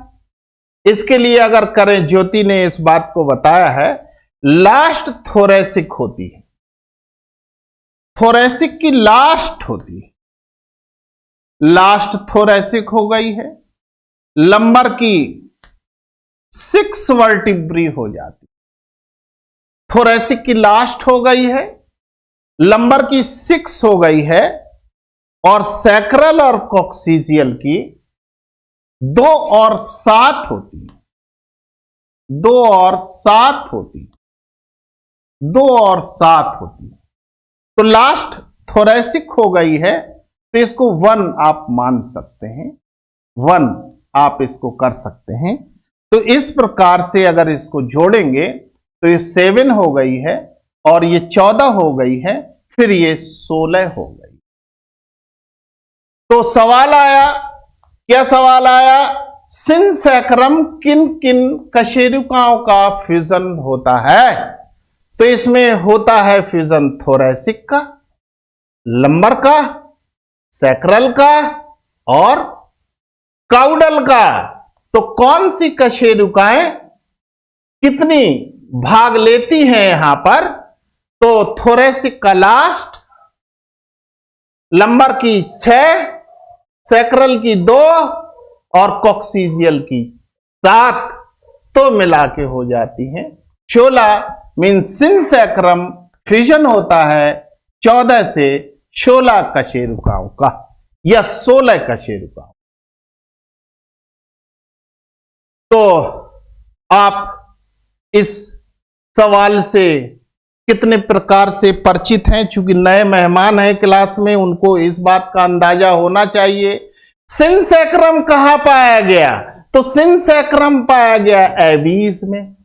S1: इसके लिए अगर करें, ज्योति ने इस बात को बताया है, लास्ट थोरैसिक होती है, थोरैसिक की लास्ट होती है, लास्ट थोरैसिक हो गई है। लंबर की 6 वर्टिब्री हो जाती, थोरैसिक की लास्ट हो गई है, लंबर की 6 हो गई है, और सैक्रल और कॉक्सीजियल की 2 और 7 होती है, 2 और 7 होती है, 2 और 7 होती है। तो लास्ट थोरैसिक हो गई है, तो इसको 1 आप मान सकते हैं, 1 आप इसको कर सकते हैं। तो इस प्रकार से अगर इसको जोड़ेंगे तो ये 7 हो गई है, और ये 14 हो गई है, फिर ये 16 हो गई। तो सवाल आया, क्या सवाल आया? सिनसैक्रम किन किन कशेरुकाओं का फ्यूजन होता है? तो इसमें होता है फ्यूजन थोरैसिक का, लंबर का, सैक्रल का और काउडल का। तो कौन सी कशेरुकाएं कितनी भाग लेती हैं यहां पर? तो थोरैसिक का लास्ट, लंबर की 6, सैक्रल की 2 और कॉक्सीजियल की 7, तो मिला के हो जाती हैं 16। मीन सिनसैक्रम फ्यूजन होता है 14 से 16 कशेरुकाओं का, या 16 कशेरुकाओं। तो आप इस सवाल से कितने प्रकार से परिचित हैं? चूंकि नए मेहमान हैं क्लास में, उनको इस बात का अंदाजा होना चाहिए। सिनसैक्रम कहां पाया गया? तो सिनसैक्रम पाया गया एबीज में।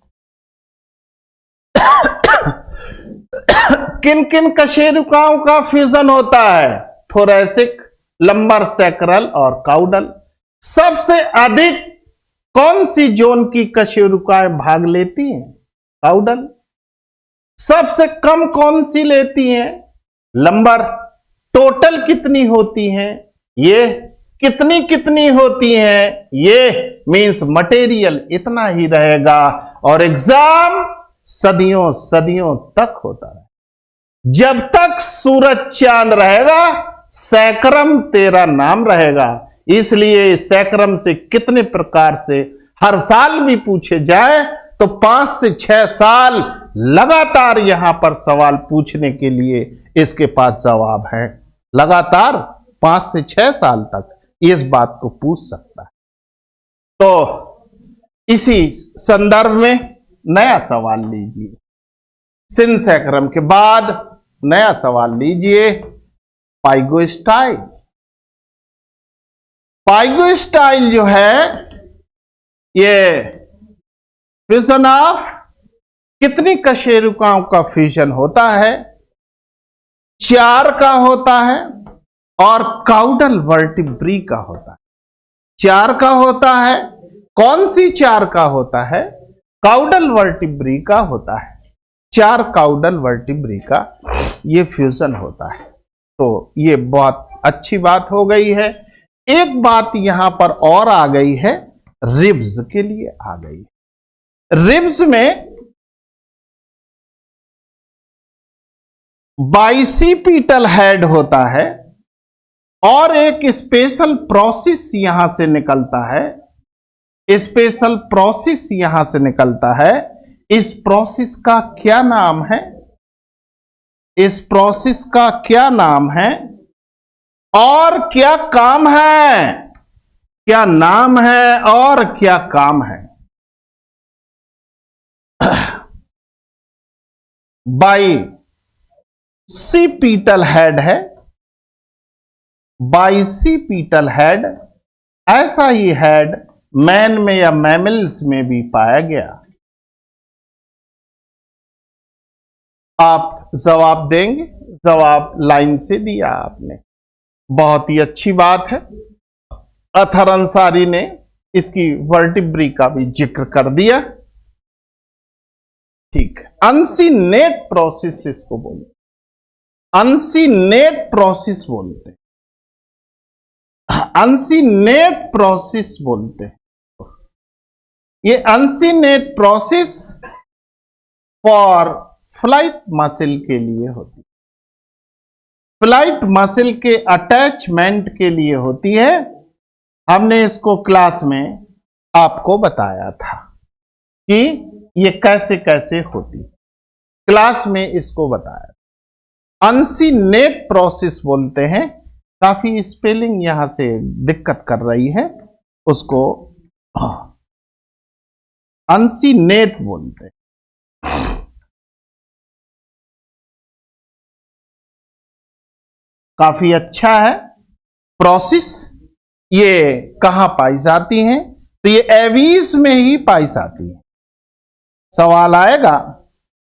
S1: किन किन कशेरुकाओं का फ्यूजन होता है? थोरैसिक, लंबर, सैक्रल और काउडल। सबसे अधिक कौन सी जोन की कशेरुकाएं भाग लेती हैं? काउडल। सबसे कम कौन सी लेती हैं? लंबर। टोटल कितनी होती हैं? ये कितनी कितनी होती हैं? ये मींस मटेरियल इतना ही रहेगा, और एग्जाम सदियों सदियों तक होता है। जब तक सूरज चांद रहेगा, सैक्रम तेरा नाम रहेगा। इसलिए सैक्रम से कितने प्रकार से हर साल भी पूछे जाए तो 5 से 6 साल लगातार यहां पर सवाल पूछने के लिए इसके पास जवाब है। लगातार 5 से 6 साल तक इस बात को पूछ सकता है। तो इसी संदर्भ में नया सवाल लीजिए। सिनसैक्रम के बाद नया सवाल लीजिए, पाइगोस्टाइल। पाइगोस्टाइल जो है, ये फ्यूजन ऑफ कितनी कशेरुकाओं का फ्यूजन होता है? 4 का होता है, और काउडल वर्टिब्री का होता है। 4 का होता है। कौन सी 4 का होता है? काउडल वर्टिब्री का होता है। 4 काउडल वर्टिब्री का ये फ्यूजन होता है। तो ये बहुत अच्छी बात हो गई है। एक बात यहां पर और आ गई है, रिब्स के लिए आ गई। रिब्स में बाइसिपिटल हेड होता है, और एक स्पेशल प्रोसेस यहां से निकलता है। स्पेशल प्रोसेस यहां से निकलता है। इस प्रोसेस का क्या नाम है? इस प्रोसेस का क्या नाम है और क्या काम है? क्या नाम है और क्या काम है? बाइसिपिटल हेड है, बाइसिपिटल हेड। ऐसा ही हेड मैन में या मैमल्स में भी पाया गया। आप जवाब देंगे? जवाब लाइन से दिया आपने, बहुत ही अच्छी बात है। अतहर अंसारी ने इसकी वर्टिब्री का भी जिक्र कर दिया। ठीक है, अनसीनेट प्रोसेस इसको बोलते, अनसीनेट प्रोसेस बोलते, अनसीनेट प्रोसेस बोलते हैं। ये uncinate process for flight muscle के लिए होती है, फ्लाइट मसल के अटैचमेंट के लिए होती है। हमने इसको क्लास में आपको बताया था कि ये कैसे कैसे होती, क्लास में इसको बताया। अनसीनेट प्रोसेस बोलते हैं। काफी स्पेलिंग यहां से दिक्कत कर रही है, उसको अनसीनेट बोलते हैं। काफी अच्छा है प्रोसेस। ये कहां पाई जाती हैं? तो ये एवीज में ही पाई जाती है। सवाल आएगा,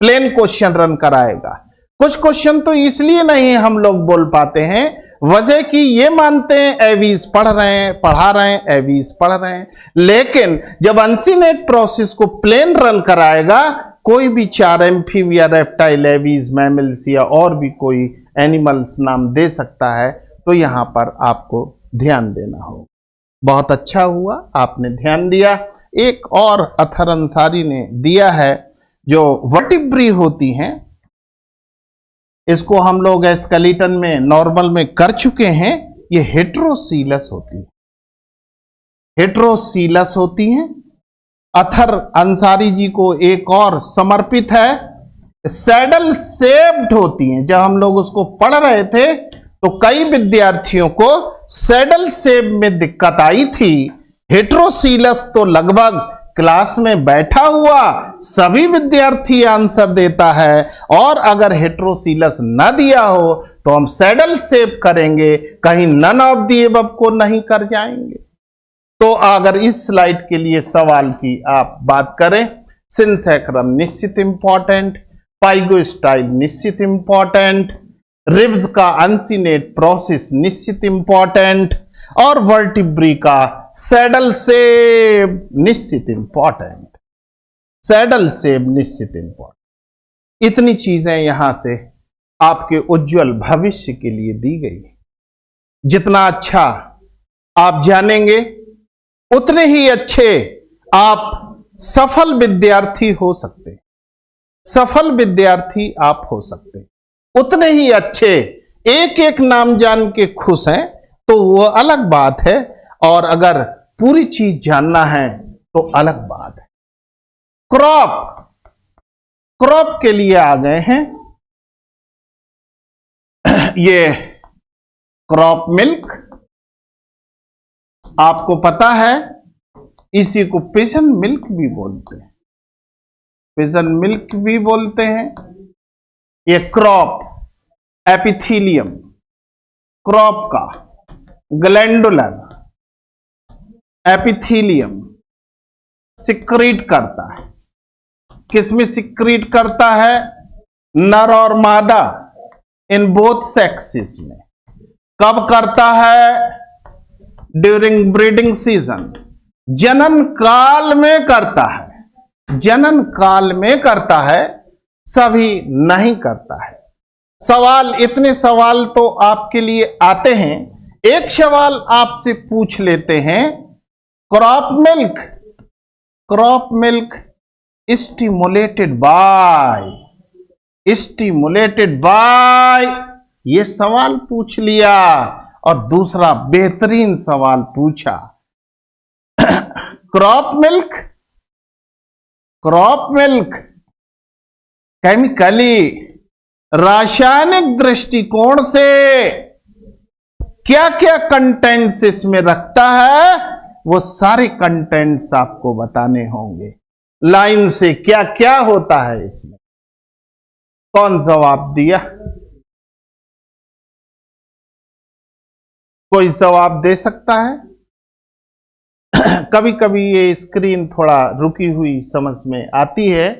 S1: प्लेन क्वेश्चन रन कराएगा। कुछ क्वेश्चन तो इसलिए नहीं हम लोग बोल पाते हैं, वजह कि ये मानते हैं एवीज पढ़ रहे हैं, पढ़ा रहे हैं, एवीज पढ़ रहे हैं। लेकिन जब अनसीनेट प्रोसेस को प्लेन रन कराएगा, कोई भी 4 एम्फीबिया, रेप्टाइल, एवीज, मैमल्स या और भी कोई एनिमल्स नाम दे सकता है, तो यहां पर आपको ध्यान देना होगा। बहुत अच्छा हुआ आपने ध्यान दिया। एक और अतहर अंसारी ने दिया है, जो वर्टिब्री होती हैं, इसको हम लोग स्केलेटन में नॉर्मल में कर चुके हैं। ये हेट्रोसीलस होती है, हेट्रोसीलस होती हैं। अतहर अंसारी जी को एक और समर्पित है, सैडल शेप्ड होती हैं। जब हम लोग उसको पढ़ रहे थे तो कई विद्यार्थियों को सैडल शेप में दिक्कत आई थी। हेट्रोसीलस तो लगभग क्लास में बैठा हुआ सभी विद्यार्थी आंसर देता है, और अगर हेट्रोसीलस न दिया हो तो हम सैडल शेप करेंगे, कहीं नन ऑफ दी एबव को नहीं कर जाएंगे। तो अगर इस स्लाइड के लिए सवाल की आप बात करें, सिनसैक्रम निश्चित इंपॉर्टेंट, पाइगोस्टाइल निश्चित इंपॉर्टेंट, रिब्स का अनसीनेट प्रोसेस निश्चित इंपॉर्टेंट, और वर्टिब्री का सैडल शेप निश्चित इंपॉर्टेंट, सैडल शेप निश्चित इंपॉर्टेंट। इतनी चीजें यहां से आपके उज्जवल भविष्य के लिए दी गई। जितना अच्छा आप जानेंगे, उतने ही अच्छे आप सफल विद्यार्थी हो सकते, सफल विद्यार्थी आप हो सकते। उतने ही अच्छे एक एक नाम जान के खुश हैं तो वो अलग बात है, और अगर पूरी चीज जानना है तो अलग बात है। क्रॉप, क्रॉप के लिए आ गए हैं। ये क्रॉप मिल्क आपको पता है, इसी को पिजन मिल्क भी बोलते हैं, पिजन मिल्क भी बोलते हैं। ये क्रॉप एपिथीलियम, क्रॉप का ग्लैंडुलर एपिथीलियम सिक्रीट करता है। किसमें सिक्रीट करता है? नर और मादा इन बोथ सेक्सेस में। कब करता है? ड्यूरिंग ब्रीडिंग सीजन, जनन काल में करता है, जनन काल में करता है, सभी नहीं करता है। सवाल, इतने सवाल तो आपके लिए आते हैं। एक सवाल आपसे पूछ लेते हैं, crop milk, crop milk stimulated by, stimulated by, ये सवाल पूछ लिया। और दूसरा बेहतरीन सवाल पूछा, crop milk, crop milk chemically रासायनिक दृष्टिकोण से क्या क्या कंटेंट्स इसमें रखता है, वो सारे कंटेंट्स आपको बताने होंगे। लाइन से क्या क्या होता है इसमें। कौन जवाब दिया? कोई जवाब दे सकता है? कभी कभी ये स्क्रीन थोड़ा रुकी हुई समझ में आती है।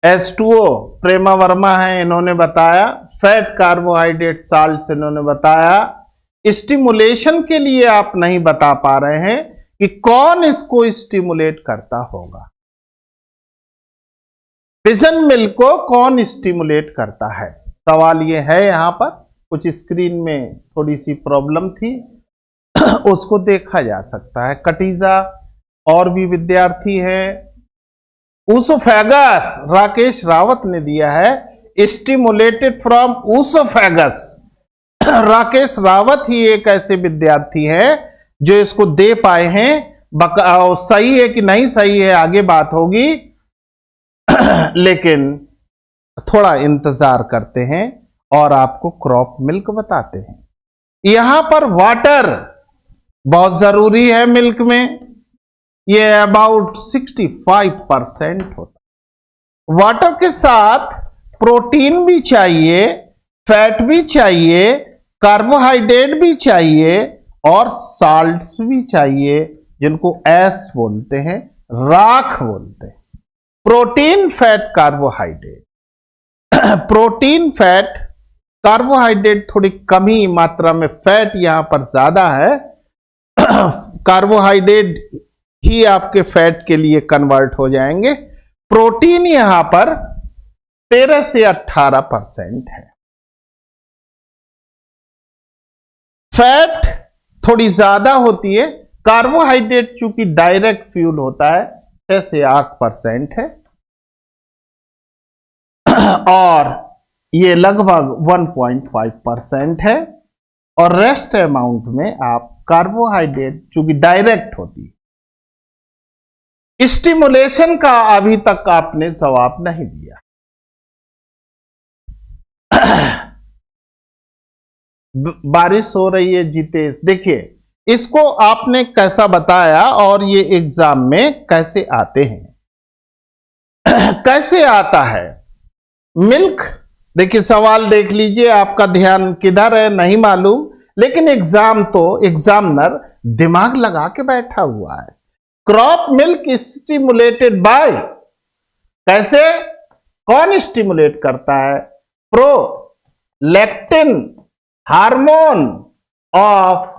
S1: H2O प्रेमा वर्मा है, इन्होंने बताया। फैट, कार्बोहाइड्रेट, साल्ट इन्होंने बताया। स्टिमुलेशन के लिए आप नहीं बता पा रहे हैं कि कौन इसको स्टिमुलेट करता होगा। पिजन मिल्क को कौन स्टिमुलेट करता है, सवाल ये है। यहां पर कुछ स्क्रीन में थोड़ी सी प्रॉब्लम थी, उसको देखा जा सकता है। कटीजा और भी विद्यार्थी हैं। ऊसोफेगस, राकेश रावत ने दिया है स्टिमुलेटेड फ्रॉम ऊसोफेगस। राकेश रावत ही एक ऐसे विद्यार्थी हैं जो इसको दे पाए हैं। सही है कि नहीं सही है आगे बात होगी, लेकिन थोड़ा इंतजार करते हैं और आपको क्रॉप मिल्क बताते हैं। यहां पर वाटर बहुत जरूरी है मिल्क में, ये अबाउट 65% होता है। वाटर के साथ प्रोटीन भी चाहिए, फैट भी चाहिए, कार्बोहाइड्रेट भी चाहिए और साल्ट्स भी चाहिए, जिनको एस बोलते हैं, राख बोलते हैं। Protein, fat, carbohydrate. Protein, fat, carbohydrate थोड़ी कम ही मात्रा में, फैट यहां पर ज्यादा है। कार्बोहाइड्रेट ही आपके फैट के लिए कन्वर्ट हो जाएंगे। प्रोटीन यहां पर 13 से 18% है। फैट थोड़ी ज्यादा होती है। कार्बोहाइड्रेट चूंकि डायरेक्ट फ्यूल होता है 6 से 8% है, और ये लगभग 1.5% है। और रेस्ट अमाउंट में आप कार्बोहाइड्रेट चूंकि डायरेक्ट होती है। स्टिमुलेशन का अभी तक आपने जवाब नहीं दिया। बारिश हो रही है जितेश, देखिए इसको आपने कैसा बताया और ये एग्जाम में कैसे आते हैं। कैसे आता है मिल्क, देखिए सवाल देख लीजिए, आपका ध्यान किधर है नहीं मालूम, लेकिन एग्जामिनर दिमाग लगा के बैठा हुआ है। क्रॉप मिल्क स्टिमुलेटेड बाय, कैसे, कौन स्टिमुलेट करता है? Prolactin hormone of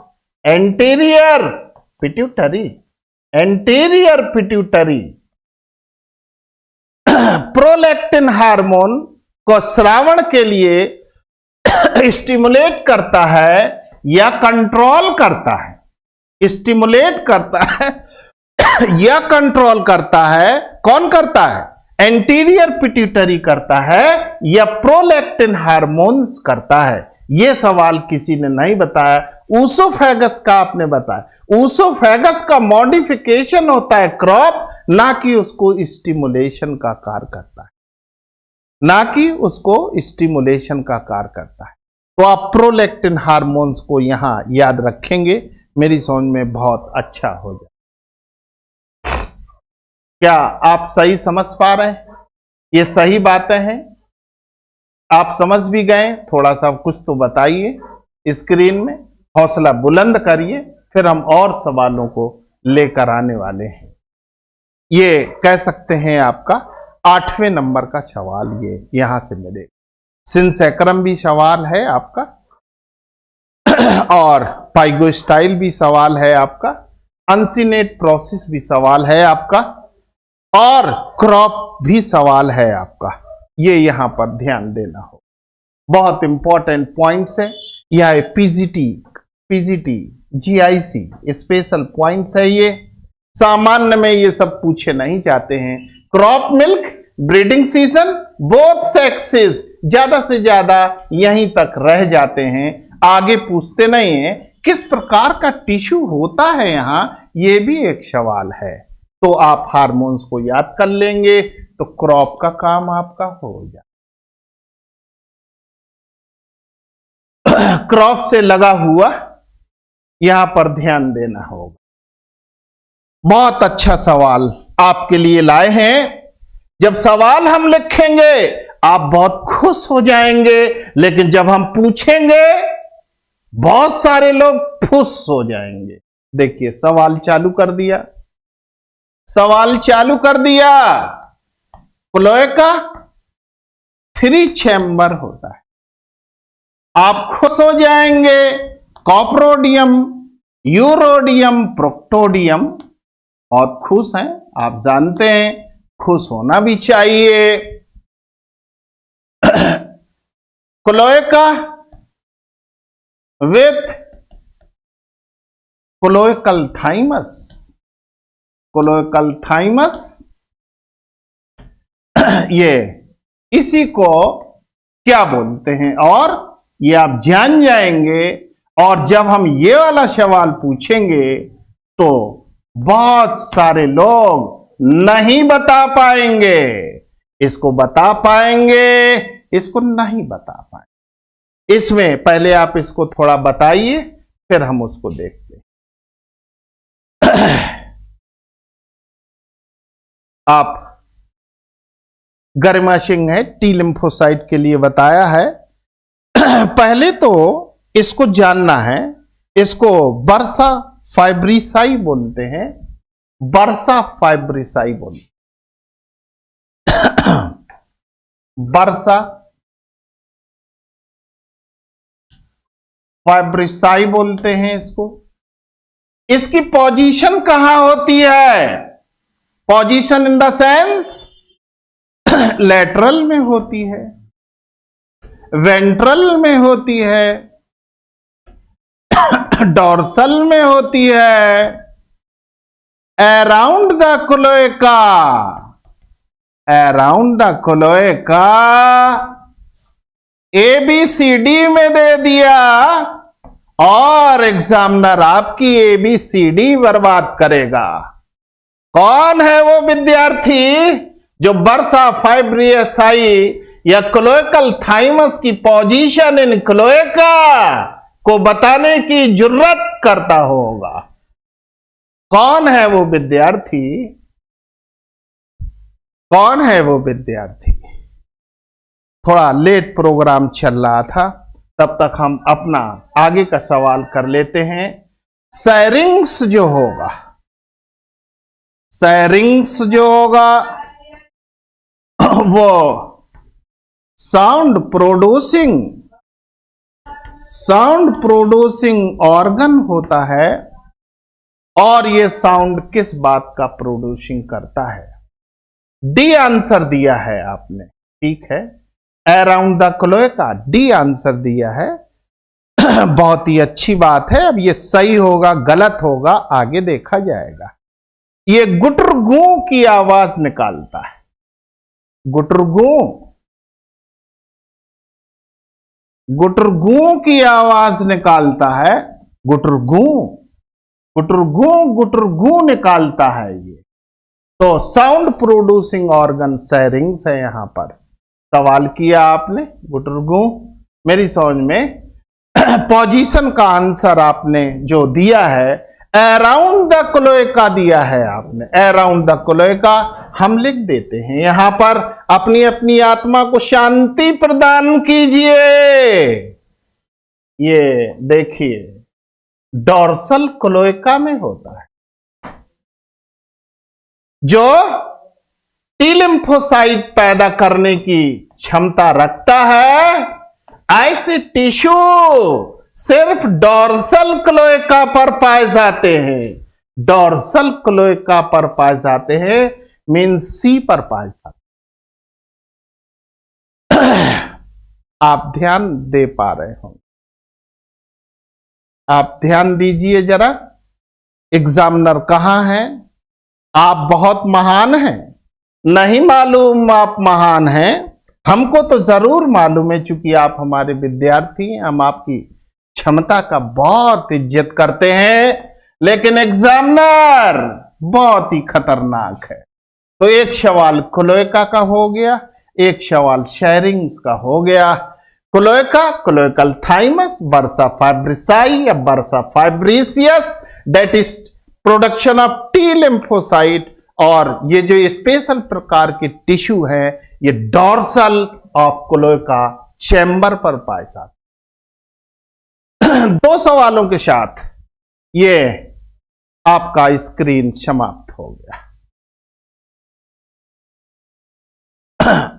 S1: anterior pituitary. Anterior pituitary prolactin hormone को श्रावण के लिए स्टिमुलेट करता है या कंट्रोल करता है। स्टिमुलेट करता है या कंट्रोल करता है, कौन करता है? एंटीरियर पिट्यूटरी करता है या प्रोलैक्टिन हार्मोन्स करता है? यह सवाल किसी ने नहीं बताया। ऊसोफेगस का आपने बताया। ऊसोफेगस का मॉडिफिकेशन होता है क्रॉप, ना कि उसको स्टिमुलेशन का कार्य करता है, ना कि उसको स्टिमुलेशन का कार्य करता है। तो आप प्रोलैक्टिन हार्मोन्स को यहां याद रखेंगे, मेरी समझ में बहुत अच्छा हो जाए। क्या आप सही समझ पा रहे हैं? ये सही बातें हैं, आप समझ भी गए? थोड़ा सा कुछ तो बताइए स्क्रीन में, हौसला बुलंद करिए, फिर हम और सवालों को लेकर आने वाले हैं। ये कह सकते हैं आपका 8वें नंबर का सवाल, ये यहां से मिले। सिंसैक्रम भी सवाल है आपका, और पाइगोस्टाइल भी सवाल है आपका, अनसिनेट प्रोसेस भी सवाल है आपका, और क्रॉप भी सवाल है आपका। ये यहां पर ध्यान देना हो, बहुत इंपॉर्टेंट पॉइंट्स हैं। या PGT, PGT, GIC special points है ये। सामान्य में ये सब पूछे नहीं जाते हैं। Crop milk, breeding season, both sexes ज्यादा से ज्यादा यहीं तक रह जाते हैं, आगे पूछते नहीं है। किस प्रकार का टिश्यू होता है यहां, ये भी एक सवाल है। तो आप हार्मोन्स को याद कर लेंगे तो क्रॉप का काम आपका हो जाए। क्रॉप से लगा हुआ यहां पर ध्यान देना होगा। बहुत अच्छा सवाल आपके लिए लाए हैं। जब सवाल हम लिखेंगे आप बहुत खुश हो जाएंगे, लेकिन जब हम पूछेंगे बहुत सारे लोग खुश हो जाएंगे। देखिए सवाल चालू कर दिया, सवाल चालू कर दिया। क्लोएका 3 चैम्बर होता है, आप खुश हो जाएंगे। कॉप्रोडियम, यूरोडियम, प्रोक्टोडियम, बहुत खुश हैं, आप जानते हैं, खुश होना भी चाहिए। Cloaca with cloacal thymus, cloacal thymus, ये इसी को क्या बोलते हैं और ये आप जान जाएंगे। और जब हम ये वाला सवाल पूछेंगे तो बहुत सारे लोग नहीं बता पाएंगे। इसको बता पाएंगे, इसको नहीं बता पाएंगे। इसमें पहले आप इसको थोड़ा बताइए, फिर हम उसको देखते हैं। आप गरिमा सिंह है, टी लिम्फोसाइट के लिए बताया है। पहले तो इसको जानना है, इसको बर्सा फाइब्रिसाई बोलते हैं, बर्सा फाइब्रिसाई बोलते बर्सा फाइब्रिसाई बोलते हैं इसको। इसकी पोजीशन कहां होती है? Position in the sense lateral में होती है, वेंट्रल में होती है, डोर्सल में होती है, around the cloaca, around the cloaca, ABCD में दे दिया और एग्जामिनर आपकी ABCD बर्बाद करेगा। कौन है वो विद्यार्थी जो बर्सा फाइब्रिसाई या क्लोएकल थाइमस की पोजीशन इन क्लोएका को बताने की जुर्रत करता होगा? कौन है वो विद्यार्थी? कौन है वो विद्यार्थी? थोड़ा लेट प्रोग्राम चल रहा था, तब तक हम अपना आगे का सवाल कर लेते हैं। सैरिंग्स जो होगा, सैरिंग्स जो होगा वो साउंड प्रोड्यूसिंग ऑर्गन होता है। और ये साउंड किस बात का प्रोड्यूसिंग करता है? डी आंसर दिया है आपने, ठीक है, around the cloaca, D answer दिया है। बहुत ही अच्छी बात है। अब ये सही होगा गलत होगा आगे देखा जाएगा। ये गुटरगू की आवाज निकालता है, गुटरगू, गुटरगू की आवाज निकालता है, गुटरगू, गुटरगू, गुटरगू निकालता है ये। तो साउंड प्रोड्यूसिंग ऑर्गन सैरिंग्स है यहां पर। सवाल किया आपने गुटरगू, मेरी समझ में पोजीशन का आंसर आपने जो दिया है अराउंड द क्लोएका दिया है आपने, अराउंड द क्लोएका। हम लिख देते हैं यहां पर। अपनी अपनी आत्मा को शांति प्रदान कीजिए। ये देखिए डोर्सल क्लोएका में होता है, जो टी लिम्फोसाइट पैदा करने की क्षमता रखता है। ऐसे टिश्यू सिर्फ डोर्सल क्लोएका पर पाए जाते हैं, डोर्सल क्लोएका पर पाए जाते हैं, मीन्स सी पर पाए जाते हैं। आप ध्यान दे पा रहे होंगे। आप ध्यान दीजिए जरा, एग्जामिनर कहाँ है? आप बहुत महान हैं? नहीं मालूम आप महान हैं, हमको तो जरूर मालूम है, चूंकि आप हमारे विद्यार्थी हैं, हम आपकी क्षमता का बहुत इज्जत करते हैं, लेकिन एग्जामिनर बहुत ही खतरनाक है। तो एक सवाल क्लोएका का हो गया, एक सवाल शेयरिंग्स का हो गया। Cloaca, cloacal thymus, bursa fabricii या bursa fabricius, that is production of T lymphocyte, और ये जो स्पेशल प्रकार के टिश्यू है ये डोर्सल ऑफ क्लोएका चैम्बर पर पाए जाते। दो सवालों के साथ ये आपका स्क्रीन समाप्त हो गया।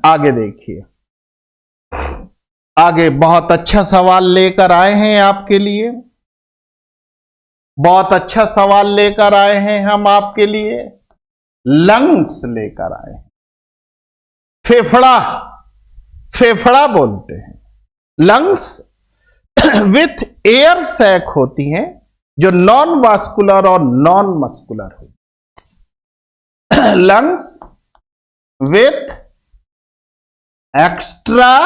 S1: आगे देखिए, आगे बहुत अच्छा सवाल लेकर आए हैं आपके लिए, बहुत अच्छा सवाल लेकर आए हैं हम आपके लिए। लंग्स लेकर आए हैं, फेफड़ा, फेफड़ा बोलते हैं। लंग्स विथ एयर सैक होती हैं जो नॉन वास्कुलर और नॉन मस्कुलर होती। Lungs with extra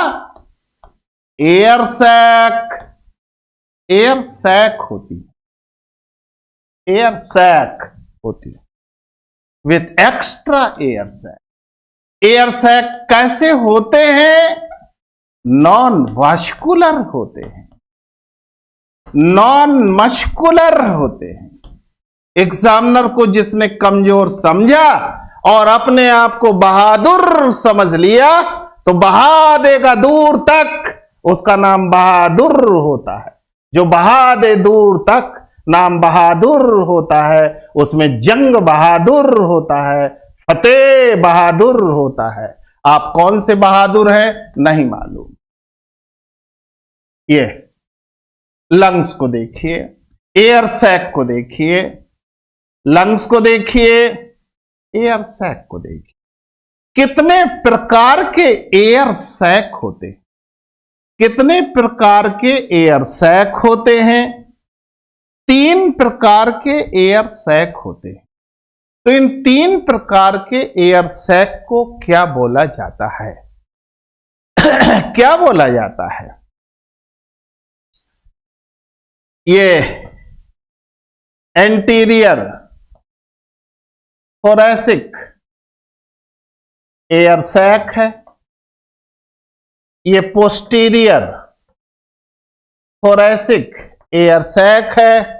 S1: air sac, air sac होती है, एयर सैक होती है with extra air sac. Air sac कैसे होते हैं? नॉन वास्कुलर होते हैं, नॉन मस्कुलर होते हैं। एग्जामिनर को जिसने कमजोर समझा और अपने आप को बहादुर समझ लिया तो बहा देगा दूर तक, उसका नाम बहादुर होता है। जो बहा दे दूर तक नाम बहादुर होता है, उसमें जंग बहादुर होता है, फतेह बहादुर होता है। आप कौन से बहादुर हैं नहीं मालूम। ये लंग्स को देखिए, एयर सैक को देखिए, लंग्स को देखिए, एयर सैक को देखिए। कितने प्रकार के एयर सैक होते हैं? कितने प्रकार के एयर सैक होते हैं? 3 प्रकार के एयर सैक होते हैं। तो इन 3 प्रकार के एयर सैक को क्या बोला जाता है? क्या बोला जाता है? ये एंटीरियर थोरैसिक एयर सैक है, ये पोस्टीरियर थोरैसिक एयर सैक है,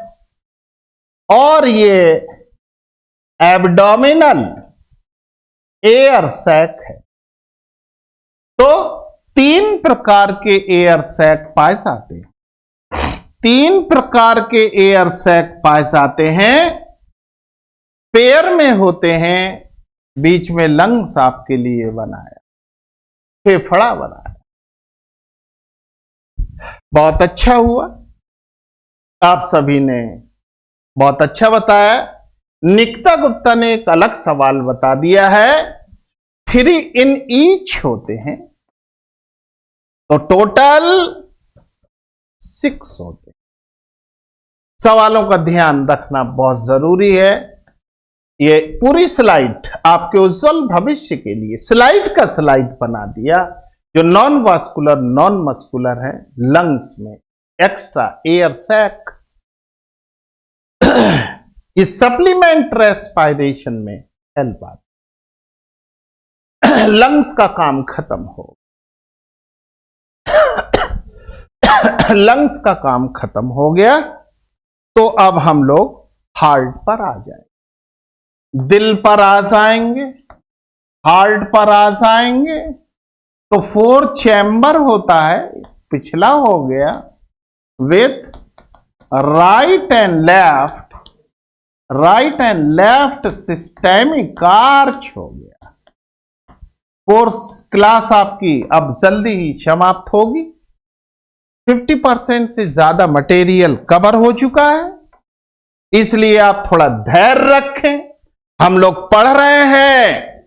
S1: और ये एब्डोमिनल एयर सैक है। तो 3 प्रकार के एयर सैक पाए जाते हैं। 3 प्रकार के एयर सैक पाए जाते हैं, पेयर में होते हैं। बीच में लंग्स आपके लिए बनाया, फेफड़ा बनाया। बहुत अच्छा हुआ, आप सभी ने बहुत अच्छा बताया। निकिता गुप्ता ने एक अलग सवाल बता दिया है, 3 इन ईच होते हैं, तो टोटल 6 होते हैं। सवालों का ध्यान रखना बहुत जरूरी है। ये पूरी स्लाइड आपके उज्जवल भविष्य के लिए स्लाइड का स्लाइड बना दिया। जो नॉन वास्कुलर नॉन मस्कुलर है, लंग्स में एक्स्ट्रा एयर सैक, इस सप्लीमेंट रेस्पिरेशन में हेल्प आती। लंग्स का काम खत्म हो, लंग्स का काम खत्म हो गया, तो अब हम लोग हार्ट पर आ जाएंगे, दिल पर आ जाएंगे, हार्ट पर आ जाएंगे। तो 4 चैम्बर होता है, पिछला हो गया with right and left systemic arch हो गया। कोर्स क्लास आपकी अब जल्दी ही समाप्त होगी। 50% से ज्यादा मटेरियल कवर हो चुका है, इसलिए आप थोड़ा धैर्य रखें। हम लोग पढ़ रहे हैं,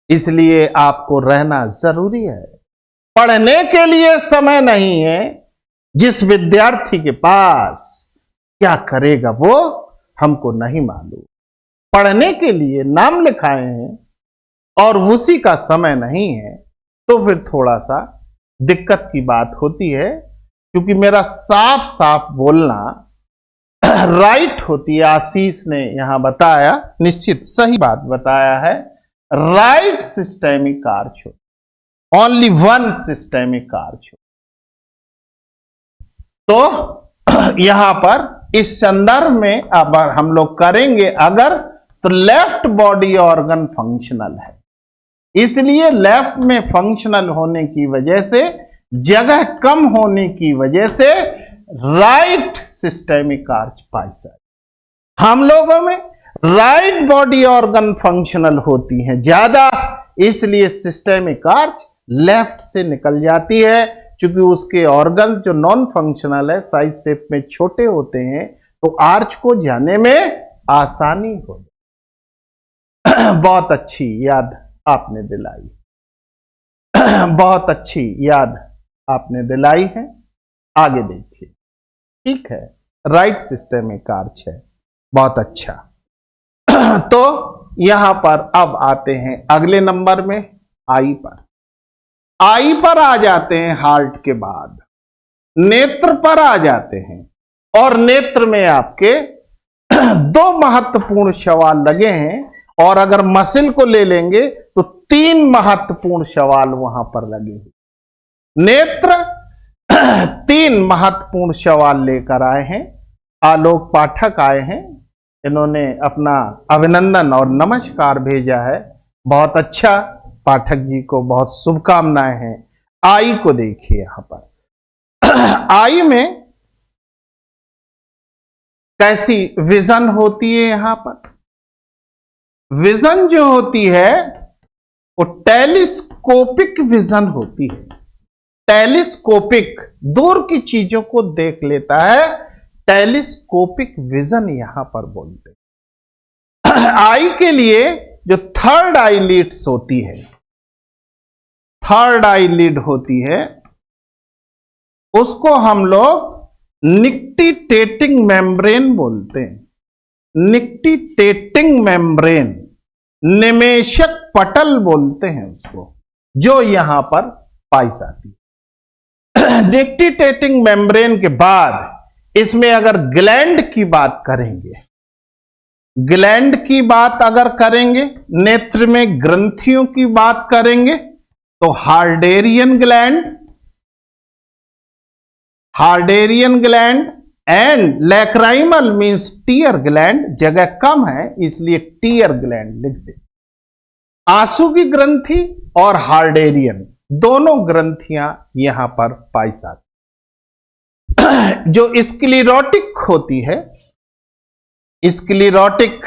S1: इसलिए आपको रहना जरूरी है। पढ़ने के लिए समय नहीं है। जिस विद्यार्थी के पास क्या करेगा वो हमको नहीं मालूम। पढ़ने के लिए नाम लिखाए हैं और उसी का समय नहीं है तो फिर थोड़ा सा दिक्कत की बात होती है, क्योंकि मेरा साफ साफ बोलना राइट होती है। आशीष ने यहां बताया, निश्चित सही बात बताया है, राइट सिस्टेमिक आर्च हो, ओनली वन सिस्टेमिक आर्च हो। तो यहां पर इस संदर्भ में अब हम लोग करेंगे अगर, तो लेफ्ट बॉडी ऑर्गन फंक्शनल है, इसलिए लेफ्ट में फंक्शनल होने की वजह से, जगह कम होने की वजह से राइट सिस्टेमिक आर्च पाई जाती। हम लोगों में राइट बॉडी ऑर्गन फंक्शनल होती हैं ज्यादा, इसलिए सिस्टेमिक आर्च लेफ्ट से निकल जाती है, क्योंकि उसके ऑर्गन जो नॉन फंक्शनल है साइज शेप में छोटे होते हैं, तो आर्च को जाने में आसानी हो। बहुत अच्छी याद आपने दिलाई, बहुत अच्छी याद आपने दिलाई है। आगे देखिए, ठीक है, राइट सिस्टेमिक आर्च है, बहुत अच्छा। तो यहां पर अब आते हैं अगले नंबर में, आई पर। आई पर आ जाते हैं, हार्ट के बाद नेत्र पर आ जाते हैं, और नेत्र में आपके दो महत्वपूर्ण सवाल लगे हैं, और अगर मसिल को ले लेंगे तो 3 महत्वपूर्ण सवाल वहां पर लगे हैं। नेत्र 3 महत्वपूर्ण सवाल लेकर आए हैं। आलोक पाठक आए हैं, इन्होंने अपना अभिनंदन और नमस्कार भेजा है, बहुत अच्छा, पाठक जी को बहुत शुभकामनाएं हैं। आई को देखिए यहां पर आई में कैसी विजन होती है। यहां पर विजन जो होती है वो टेलीस्कोपिक विजन होती है। टेलीस्कोपिक, दूर की चीजों को देख लेता है, टेलीस्कोपिक विजन यहां पर बोलते हैं। आई के लिए जो थर्ड आई लीड्स होती है, थर्ड आई लीड होती है, उसको हम लोग निक्टिटेटिंग मेम्ब्रेन बोलते हैं। निक्टिटेटिंग मेम्ब्रेन, निमेशक पटल बोलते हैं उसको, जो यहां पर पाई जाती है। निक्टिटेटिंग मेम्ब्रेन के बाद इसमें अगर ग्लैंड की बात करेंगे, ग्लैंड की बात अगर करेंगे, नेत्र में ग्रंथियों की बात करेंगे, तो Harderian gland, Harderian gland and lacrimal means tear gland, जगह कम है इसलिए टीयर ग्लैंड लिख दे। आंसू की ग्रंथि और हार्डेरियन दोनों ग्रंथियां यहां पर पाई जाती। जो स्क्लेरोटिक होती है, स्क्लेरोटिक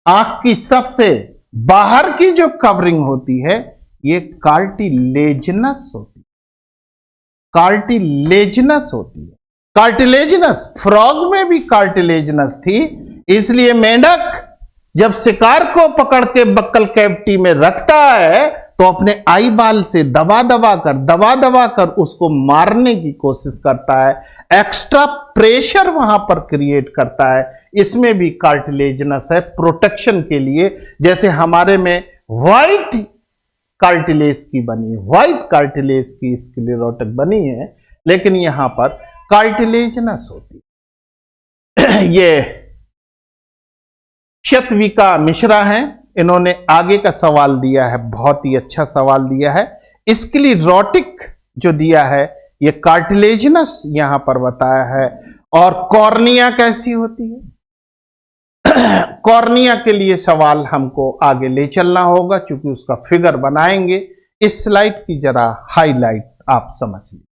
S1: आंख की सबसे बाहर की जो कवरिंग होती है, ये कार्टिलेजिनस होती है, कार्टिलेजिनस होती है। कार्टिलेजिनस, फ्रॉग में भी कार्टिलेजिनस थी, इसलिए मेंढक जब शिकार को पकड़ के बक्कल कैविटी में रखता है तो अपने आई बाल से दबा दबा कर उसको मारने की कोशिश करता है, एक्स्ट्रा प्रेशर वहां पर क्रिएट करता है। इसमें भी कार्टिलेजिनस है, प्रोटेक्शन के लिए। जैसे हमारे में व्हाइट कार्टिलेज की बनी, व्हाइट कार्टिलेज की स्क्लेरोटिक बनी है, लेकिन यहां पर कार्टिलेजिनस होती है। ये शतविका मिश्रा हैं, इन्होंने आगे का सवाल दिया है, बहुत ही अच्छा सवाल दिया है। स्क्लेरोटिक जो दिया है ये कार्टिलेजिनस यहां पर बताया है। और कॉर्निया कैसी होती है? कॉर्निया के लिए सवाल हमको आगे ले चलना होगा, क्योंकि उसका फिगर बनाएंगे। इस स्लाइड की जरा हाईलाइट आप समझ लीजिए।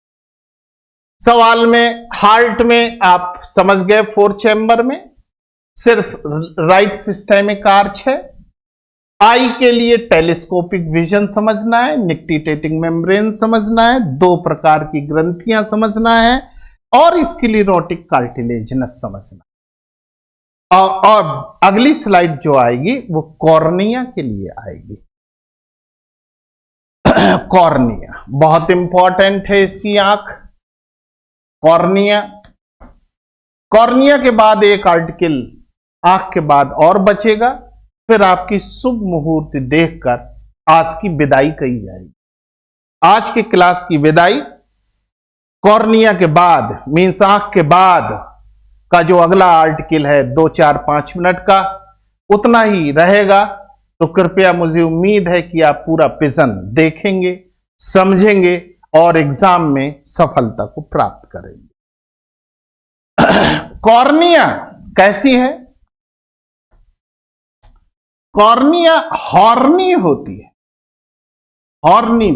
S1: सवाल में हार्ट में आप समझ गए, 4 चैम्बर में सिर्फ राइट सिस्टेमिक आर्च है। आई के लिए टेलीस्कोपिक विजन समझना है, निक्टिटेटिंग मेम्ब्रेन समझना है, 2 प्रकार की ग्रंथियां समझना है, और स्क्लेरोटिक कार्टिलेजिनस समझना। और अगली स्लाइड जो आएगी वो कॉर्निया के लिए आएगी। कॉर्निया बहुत इंपॉर्टेंट है, इसकी आंख कॉर्निया। कॉर्निया के बाद एक आर्टिकल आंख के बाद और बचेगा, फिर आपकी शुभ मुहूर्त देखकर आज की विदाई कही जाएगी। आज के क्लास की विदाई कॉर्निया के बाद मीन्स आंख के बाद का जो अगला आर्टिकल है 2, 4, 5 मिनट का उतना ही रहेगा। तो कृपया, मुझे उम्मीद है कि आप पूरा विजन देखेंगे, समझेंगे और एग्जाम में सफलता को प्राप्त करेंगे। कॉर्निया कैसी है? कॉर्निया हॉर्नी होती है, हॉर्नी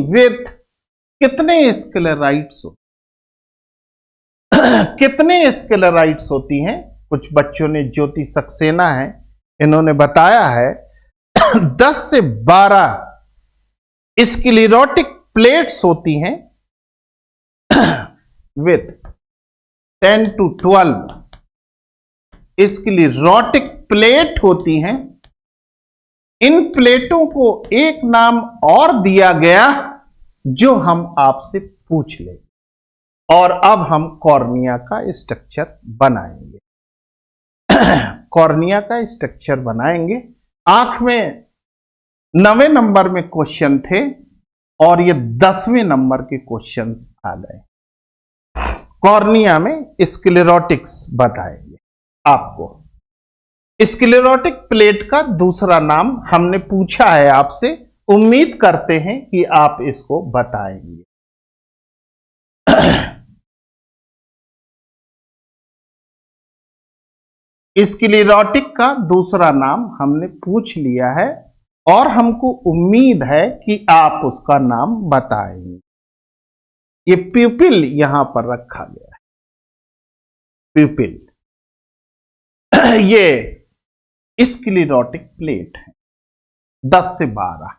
S1: विथ कितने स्क्लेराइट्स हो कितने स्क्लेराइट्स होती हैं? कुछ बच्चों ने, ज्योति सक्सेना है, इन्होंने बताया है 10 से 12 स्क्लेरोटिक प्लेट्स होती हैं विथ 10 to 12 स्क्लेरोटिक प्लेट होती हैं। इन प्लेटों को एक नाम और दिया गया जो हम आपसे पूछ लेंगे। और अब हम कॉर्निया का स्ट्रक्चर बनाएंगे। कॉर्निया का स्ट्रक्चर बनाएंगे। आंख में 9वें नंबर में क्वेश्चन थे और ये 10वें नंबर के क्वेश्चंस आ गए। कॉर्निया में स्क्लेरोटिक्स बताएंगे आपको। स्क्लेरोटिक प्लेट का दूसरा नाम हमने पूछा है आपसे, उम्मीद करते हैं कि आप इसको बताएंगे। स्क्लेरोटिक का दूसरा नाम हमने पूछ लिया है और हमको उम्मीद है कि आप उसका नाम बताएंगे। ये प्यूपिल यहां पर रखा गया है, प्यूपिल। ये स्क्लेरोटिक प्लेट है 10 से 12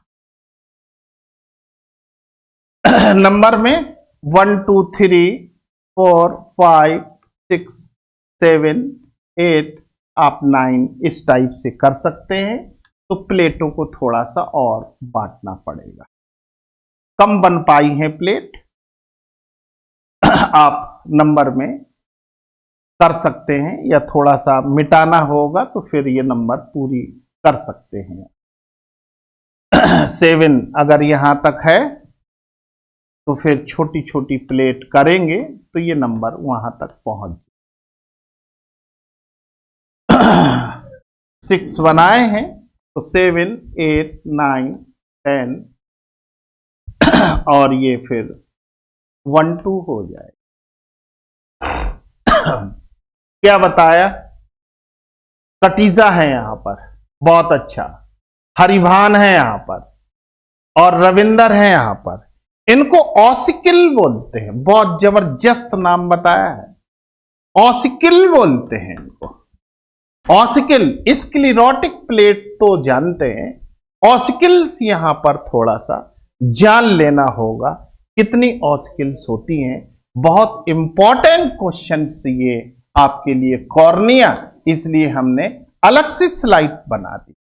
S1: नंबर में 1, 2, 3, 4, 5, 6, 7, 8 आप 9 इस टाइप से कर सकते हैं। तो प्लेटों को थोड़ा सा और बांटना पड़ेगा, कम बन पाई है प्लेट। आप नंबर में कर सकते हैं या थोड़ा सा मिटाना होगा तो फिर ये नंबर पूरी कर सकते हैं। 7 अगर यहां तक है तो फिर छोटी छोटी प्लेट करेंगे तो ये नंबर वहां तक पहुंच। 6 बनाए हैं तो 7, 8, 9, 10 और ये फिर 1, 2 हो जाए। क्या बताया? कटीजा है यहां पर, बहुत अच्छा। हरिभान है यहां पर और रविंदर है यहां पर। इनको ऑसिकल बोलते हैं, बहुत जबरदस्त नाम बताया है। ऑसिकल बोलते हैं इनको। ऑसिकल, स्क्लेरोटिक प्लेट तो जानते हैं, ऑसिकल्स यहां पर थोड़ा सा जान लेना होगा कितनी ऑसिकल्स होती हैं। बहुत इंपॉर्टेंट क्वेश्चंस ये आपके लिए कॉर्निया, इसलिए हमने अलग से स्लाइड बना दी।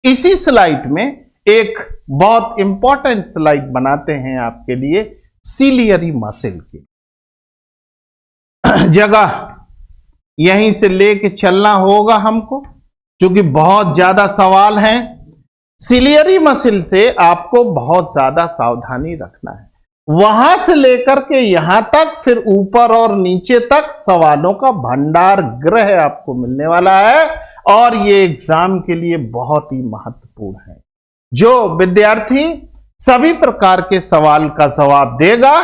S1: इसी स्लाइड में एक बहुत इंपॉर्टेंट स्लाइड बनाते हैं आपके लिए सिलियरी मसल की। जगह यहीं से लेके चलना होगा हमको, क्योंकि बहुत ज्यादा सवाल हैं। सिलियरी मसल से आपको बहुत ज्यादा सावधानी रखना है। वहां से लेकर के यहां तक, फिर ऊपर और नीचे तक सवालों का भंडार गृह आपको मिलने वाला है और ये एग्जाम के लिए बहुत ही महत्वपूर्ण है। जो विद्यार्थी सभी प्रकार के सवाल का जवाब देगा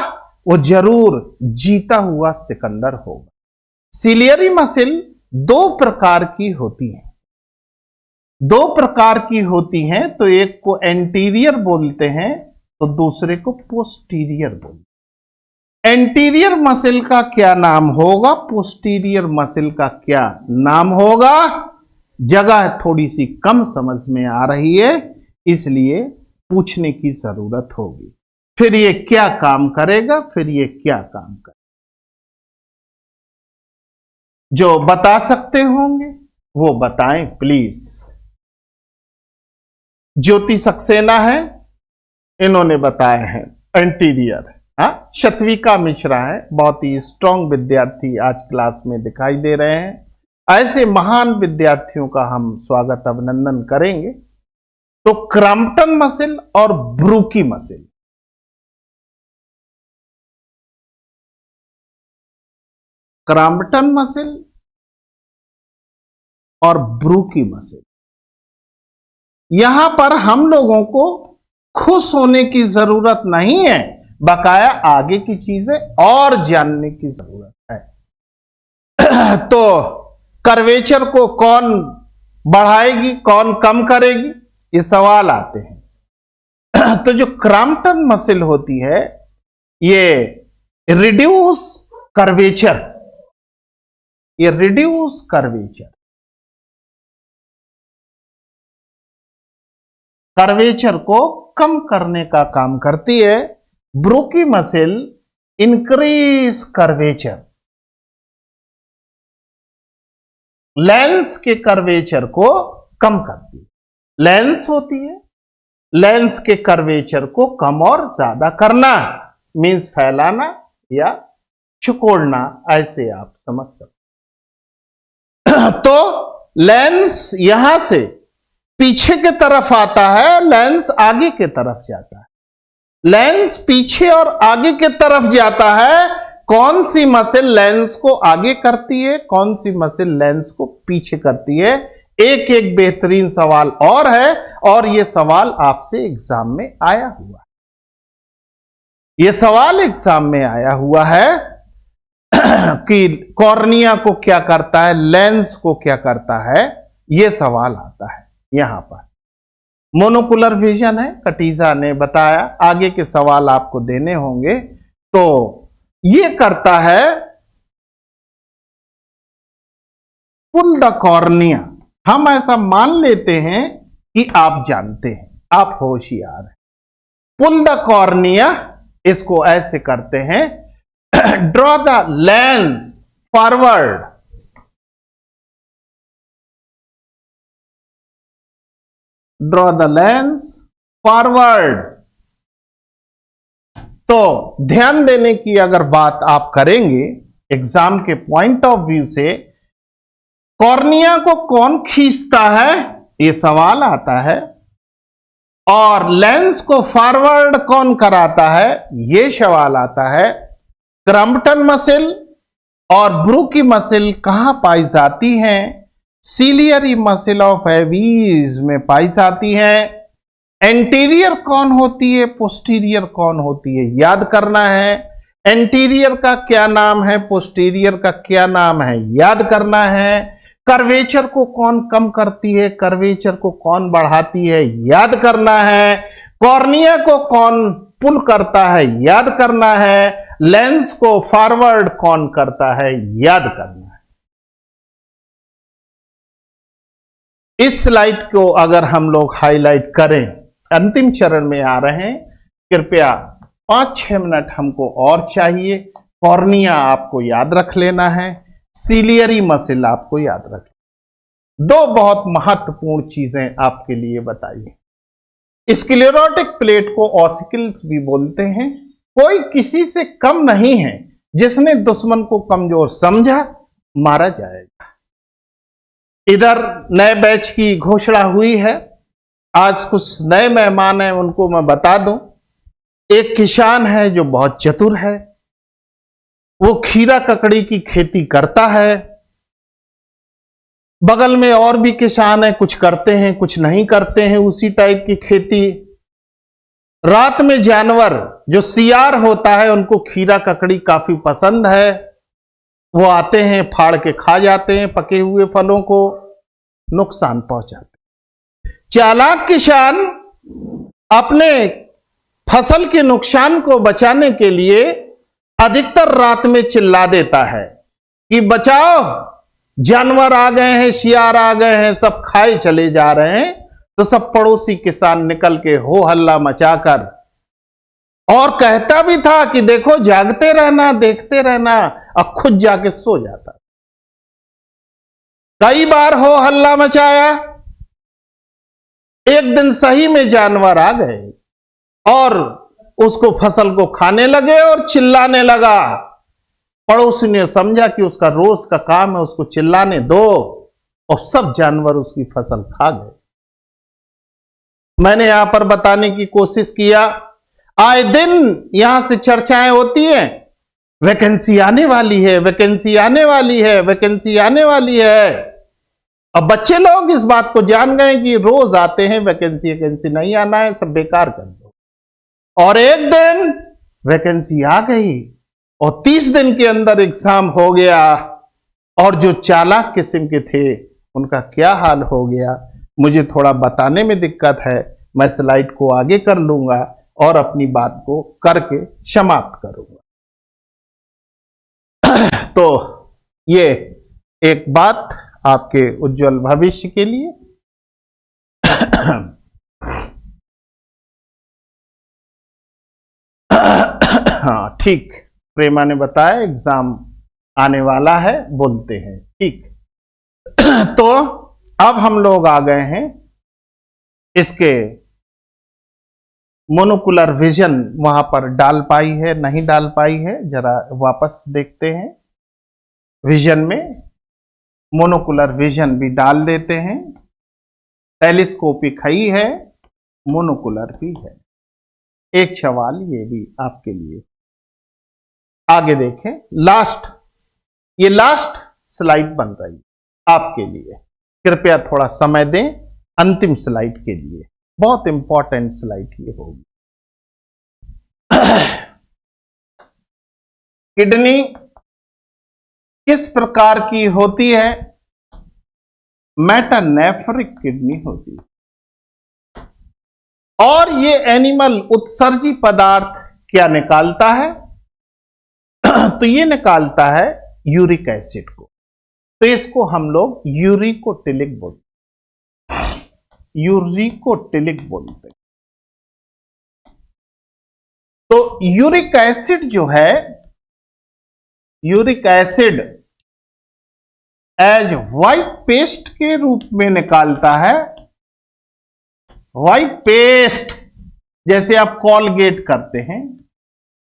S1: वो जरूर जीता हुआ सिकंदर होगा। सिलियरी मसल 2 प्रकार की होती है, 2 प्रकार की होती हैं। तो एक को एंटीरियर बोलते हैं तो दूसरे को पोस्टीरियर बोलते हैं। एंटीरियर मसल का क्या नाम होगा, पोस्टीरियर मसल का क्या नाम होगा? जगह थोड़ी सी कम समझ में आ रही है, इसलिए पूछने की जरूरत होगी। फिर ये क्या काम करेगा, फिर ये क्या काम करेगा? जो बता सकते होंगे वो बताएं प्लीज। ज्योति सक्सेना है, इन्होंने बताया है एंटीरियर। हाँ, शत्विका मिश्रा है, बहुत ही स्ट्रांग विद्यार्थी आज क्लास में दिखाई दे रहे हैं। ऐसे महान विद्यार्थियों का हम स्वागत अभिनंदन करेंगे। तो क्रॉम्पटन मसल और ब्रूकी मसल, क्रॉम्पटन मसल और ब्रूकी मसल, यहां पर हम लोगों को खुश होने की जरूरत नहीं है, बकाया आगे की चीजें और जानने की जरूरत है। तो कर्वेचर को कौन बढ़ाएगी, कौन कम करेगी, ये सवाल आते हैं। तो जो क्रॉम्पटन मसल होती है ये रिड्यूस कर्वेचर, ये रिड्यूस कर्वेचर, कर्वेचर को कम करने का काम करती है। ब्रूकी मसल इंक्रीज कर्वेचर, लेंस के कर्वेचर को कम करती है। लेंस होती है, लेंस के कर्वेचर को कम और ज्यादा करना मीन्स फैलाना या चुकोड़ना, ऐसे आप समझ सकते। तो लेंस यहां से पीछे की तरफ आता है, लेंस आगे की तरफ जाता है। लेंस पीछे और आगे की तरफ जाता है, कौन सी मसल लेंस को आगे करती है, कौन सी मसल लेंस को पीछे करती है। एक एक बेहतरीन सवाल और है, और यह सवाल आपसे एग्जाम में आया हुआ है। यह सवाल एग्जाम में आया हुआ है कि कॉर्निया को क्या करता है, लेंस को क्या करता है, यह सवाल आता है। यहां पर मोनोकुलर विजन है, कटीजा ने बताया, आगे के सवाल आपको देने होंगे। तो ये करता है पुल द कॉर्निया। हम ऐसा मान लेते हैं कि आप जानते हैं, आप होशियार हैं। पुल द कॉर्निया, इसको ऐसे करते हैं, draw the lens forward, draw the lens forward. तो ध्यान देने की अगर बात आप करेंगे एग्जाम के पॉइंट ऑफ व्यू से, कॉर्निया को कौन खींचता है, यह सवाल आता है, और लेंस को फॉरवर्ड कौन कराता है, यह सवाल आता है। क्रॉम्पटन मसल और ब्रूकी मसल कहां पाई जाती हैं? सीलियरी मसल ऑफ एवीज में पाई जाती है। एंटीरियर कौन होती है, पोस्टीरियर कौन होती है, याद करना है। एंटीरियर का क्या नाम है, पोस्टीरियर का क्या नाम है, याद करना है। कर्वेचर को कौन कम करती है, कर्वेचर को कौन बढ़ाती है, याद करना है। कॉर्निया को कौन पुल करता है, याद करना है। लेंस को फॉरवर्ड कौन करता है, याद करना है। इस स्लाइड को अगर हम लोग हाईलाइट करें, अंतिम चरण में आ रहे हैं, कृपया 5-6 मिनट हमको और चाहिए। कॉर्निया आपको याद रख लेना है, सीलियरी मसल आपको याद रख। दो बहुत महत्वपूर्ण चीजें आपके लिए बताइए। स्क्लेरोटिक प्लेट को ऑसिकल्स भी बोलते हैं। कोई किसी से कम नहीं है, जिसने दुश्मन को कमजोर समझा मारा जाएगा। इधर नए बैच की घोषणा हुई है, आज कुछ नए मेहमान हैं, उनको मैं बता दूं। एक किसान है जो बहुत चतुर है, वो खीरा ककड़ी की खेती करता है। बगल में और भी किसान हैं, कुछ करते हैं कुछ नहीं करते हैं उसी टाइप की खेती। रात में जानवर जो सियार होता है, उनको खीरा ककड़ी काफी पसंद है, वो आते हैं फाड़ के खा जाते हैं, पके हुए फलों को नुकसान पहुंचाते। चालाक किसान अपने फसल के नुकसान को बचाने के लिए अधिकतर रात में चिल्ला देता है कि बचाओ, जानवर आ गए हैं, शियार आ गए हैं, सब खाए चले जा रहे हैं। तो सब पड़ोसी किसान निकल के हो हल्ला मचाकर, और कहता भी था कि देखो जागते रहना, देखते रहना, और खुद जाके सो जाता। कई बार हो हल्ला मचाया। एक दिन सही में जानवर आ गए और उसको फसल को खाने लगे और चिल्लाने लगा। पड़ोसी ने समझा कि उसका रोज का काम है, उसको चिल्लाने दो, और सब जानवर उसकी फसल खा गए। मैंने यहां पर बताने की कोशिश किया, आए दिन यहां से चर्चाएं होती हैं, वैकेंसी आने वाली है, वैकेंसी आने वाली है, वैकेंसी आने वाली है। अब बच्चे लोग इस बात को जान गए कि रोज आते हैं वैकेंसी, वैकेंसी नहीं आना है, सब बेकार कर दो। और एक दिन वैकेंसी आ गई और 30 दिन के अंदर एग्जाम हो गया, और जो चालाक किस्म के थे उनका क्या हाल हो गया, मुझे थोड़ा बताने में दिक्कत है। मैं स्लाइड को आगे कर लूंगा और अपनी बात को करके समाप्त करूंगा। तो ये एक बात आपके उज्जवल भविष्य के लिए। हाँ ठीक, प्रेमा ने बताया एग्जाम आने वाला है, बोलते हैं, ठीक। तो अब हम लोग आ गए हैं इसके मोनोकुलर विजन, वहां पर डाल पाई है नहीं डाल पाई है, जरा वापस देखते हैं। विजन में मोनोकुलर विजन भी डाल देते हैं, टेलीस्कोपिक ही है, मोनोकुलर भी है। एक सवाल ये भी आपके लिए। आगे देखें, ये लास्ट स्लाइड बन रही है आपके लिए। कृपया थोड़ा समय दें अंतिम स्लाइड के लिए, बहुत इंपॉर्टेंट स्लाइड ये होगी। किडनी किस प्रकार की होती है? मेटानेफ्रिक किडनी होती है। और ये एनिमल उत्सर्जी पदार्थ क्या निकालता है? तो ये निकालता है यूरिक एसिड को। तो इसको हम लोग यूरिकोटिलिक बोलते हैं, यूरिकोटिलिक बोलते हैं। तो यूरिक एसिड जो है, uric acid as white paste के रूप में निकालता है। व्हाइट पेस्ट जैसे आप कॉलगेट करते हैं,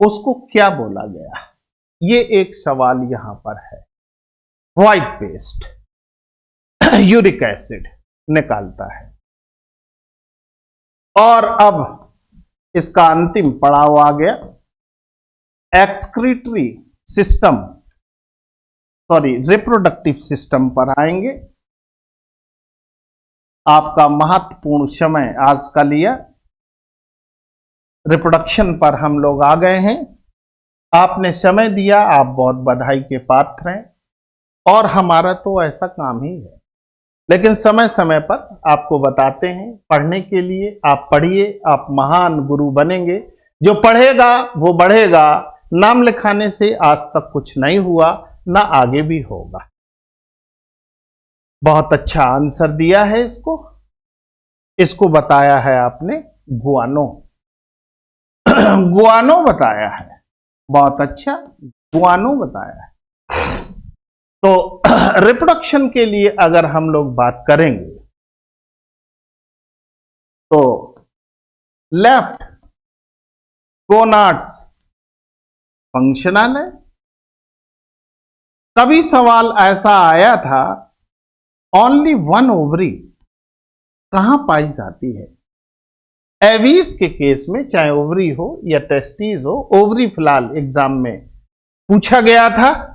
S1: उसको क्या बोला गया? ये एक सवाल यहां पर है। व्हाइट पेस्ट यूरिक एसिड निकालता है। और अब इसका अंतिम पड़ाव आ गया, एक्सक्रीटरी सिस्टम, रिप्रोडक्टिव सिस्टम पर आएंगे। आपका महत्वपूर्ण समय आज का लिया, रिप्रोडक्शन पर हम लोग आ गए हैं। आपने समय दिया, आप बहुत बधाई के पात्र हैं, और हमारा तो ऐसा काम ही है। लेकिन समय समय पर आपको बताते हैं पढ़ने के लिए। आप पढ़िए, आप महान गुरु बनेंगे। जो पढ़ेगा वो बढ़ेगा। नाम लिखाने से आज तक कुछ नहीं हुआ, ना आगे भी होगा। बहुत अच्छा आंसर दिया है इसको बताया है आपने गुआनो। गुआनो बताया है, बहुत अच्छा, गुआनो बताया है। तो रिप्रोडक्शन के लिए अगर हम लोग बात करेंगे तो लेफ्ट गोनाड्स फंक्शनल है। कभी सवाल ऐसा आया था, ओनली वन ओवरी कहां पाई जाती है? एवीज के केस में, चाहे ओवरी हो या टेस्टिस हो, ओवरी फिलहाल एग्जाम में पूछा गया था,